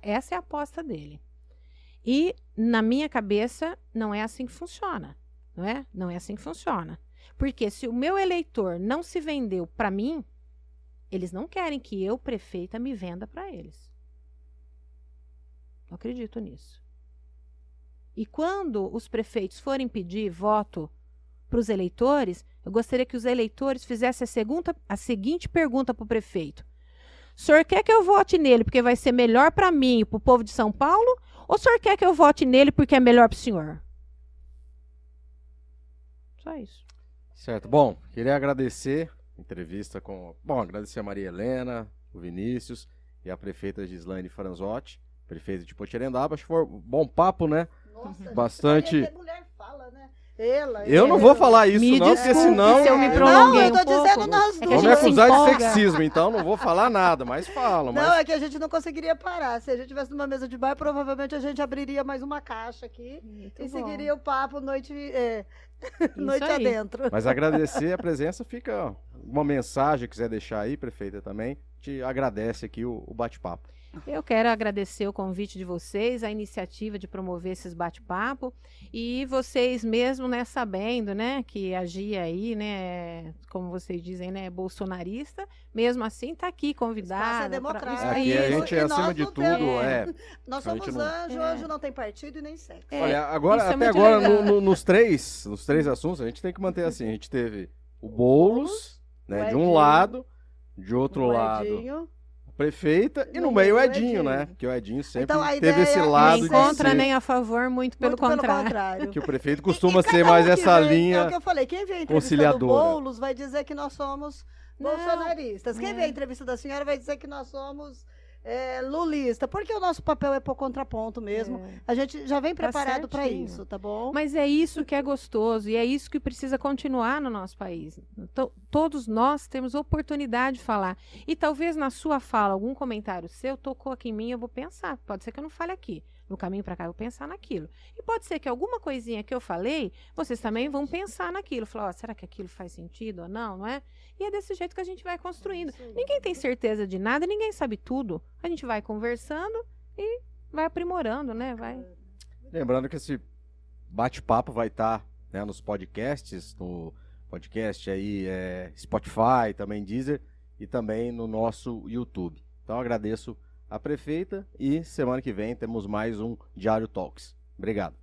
Essa é a aposta dele. E, na minha cabeça, não é assim que funciona. Não é? Não é assim que funciona. Porque se o meu eleitor não se vendeu para mim, eles não querem que eu, prefeita, me venda para eles. Não acredito nisso. E quando os prefeitos forem pedir voto para os eleitores, eu gostaria que os eleitores fizessem a seguinte pergunta para o prefeito. O senhor quer que eu vote nele porque vai ser melhor para mim e para o povo de São Paulo? Ou o senhor quer que eu vote nele porque é melhor para o senhor? Só isso. Certo. Bom, queria agradecer a entrevista agradecer a Maria Helena, o Vinícius e a prefeita Gislaine Franzotti, prefeita de Potirendaba. Acho que foi um bom papo, né? Nossa, Bastante. a mulher fala, né? Eu não vou falar isso, Me não, porque desculpe senão. se eu me Não, prolonguei eu tô um pouco. dizendo nós É que a Vão duas. me gente se acusar de empolga. sexismo, então não vou falar nada, mas falam. Não, Mas é que a gente não conseguiria parar. Se a gente tivesse numa mesa de bar, provavelmente a gente abriria mais uma caixa aqui Muito e bom. seguiria o papo noite Isso aí. adentro. Mas agradecer a presença, fica uma mensagem, quiser deixar aí, prefeita, também. Te agradece aqui o bate-papo. Eu quero agradecer o convite de vocês, a iniciativa de promover esses bate-papo e vocês mesmo, né, sabendo, né, que a Gia aí, né, como vocês dizem, né, bolsonarista, mesmo assim tá aqui convidada. Espaço é democrático. Aqui a Isso. gente, E acima nós de não tudo, temos- Nós A gente somos não- anjo, É. anjo não tem partido e nem sexo. É, Olha, isso agora, é até muito agora, legal. nos três assuntos, a gente tem que manter assim. A gente teve o Boulos, né, o de um Edinho, lado, de outro O lado, Edinho. a prefeita, e No no meio o meio o Edinho, né? Edinho. Porque o Edinho sempre Então, a teve ideia esse é lado Nem de contra, ser, nem a favor, muito pelo Muito contrário. que o prefeito costuma E ser cada mais que essa vem, É o linha que eu falei, quem vê a entrevista do conciliadora. Boulos vai dizer que nós somos Não, bolsonaristas. Quem é. vê a entrevista da senhora vai dizer que nós somos lulista, porque o nosso papel é por contraponto mesmo. É. A gente já vem Tá preparado para certinho. isso, tá bom? Mas é isso que é gostoso e é isso que precisa continuar no nosso país. Todos nós temos oportunidade de falar. E talvez na sua fala, algum comentário seu tocou aqui em mim, eu vou pensar. Pode ser que eu não fale aqui. No caminho para cá, eu vou pensar naquilo. E pode ser que alguma coisinha que eu falei, vocês também vão pensar naquilo. Falar, ó, será que aquilo faz sentido ou não, não é? E é desse jeito que a gente vai construindo. Isso aí. Ninguém tem certeza de nada, ninguém sabe tudo. A gente vai conversando e vai aprimorando, né? Vai. Lembrando que esse bate-papo vai estar, né, nos podcasts, no podcast aí, Spotify, também Deezer e também no nosso YouTube. Então agradeço a prefeita e semana que vem temos mais um Diário Talks. Obrigado.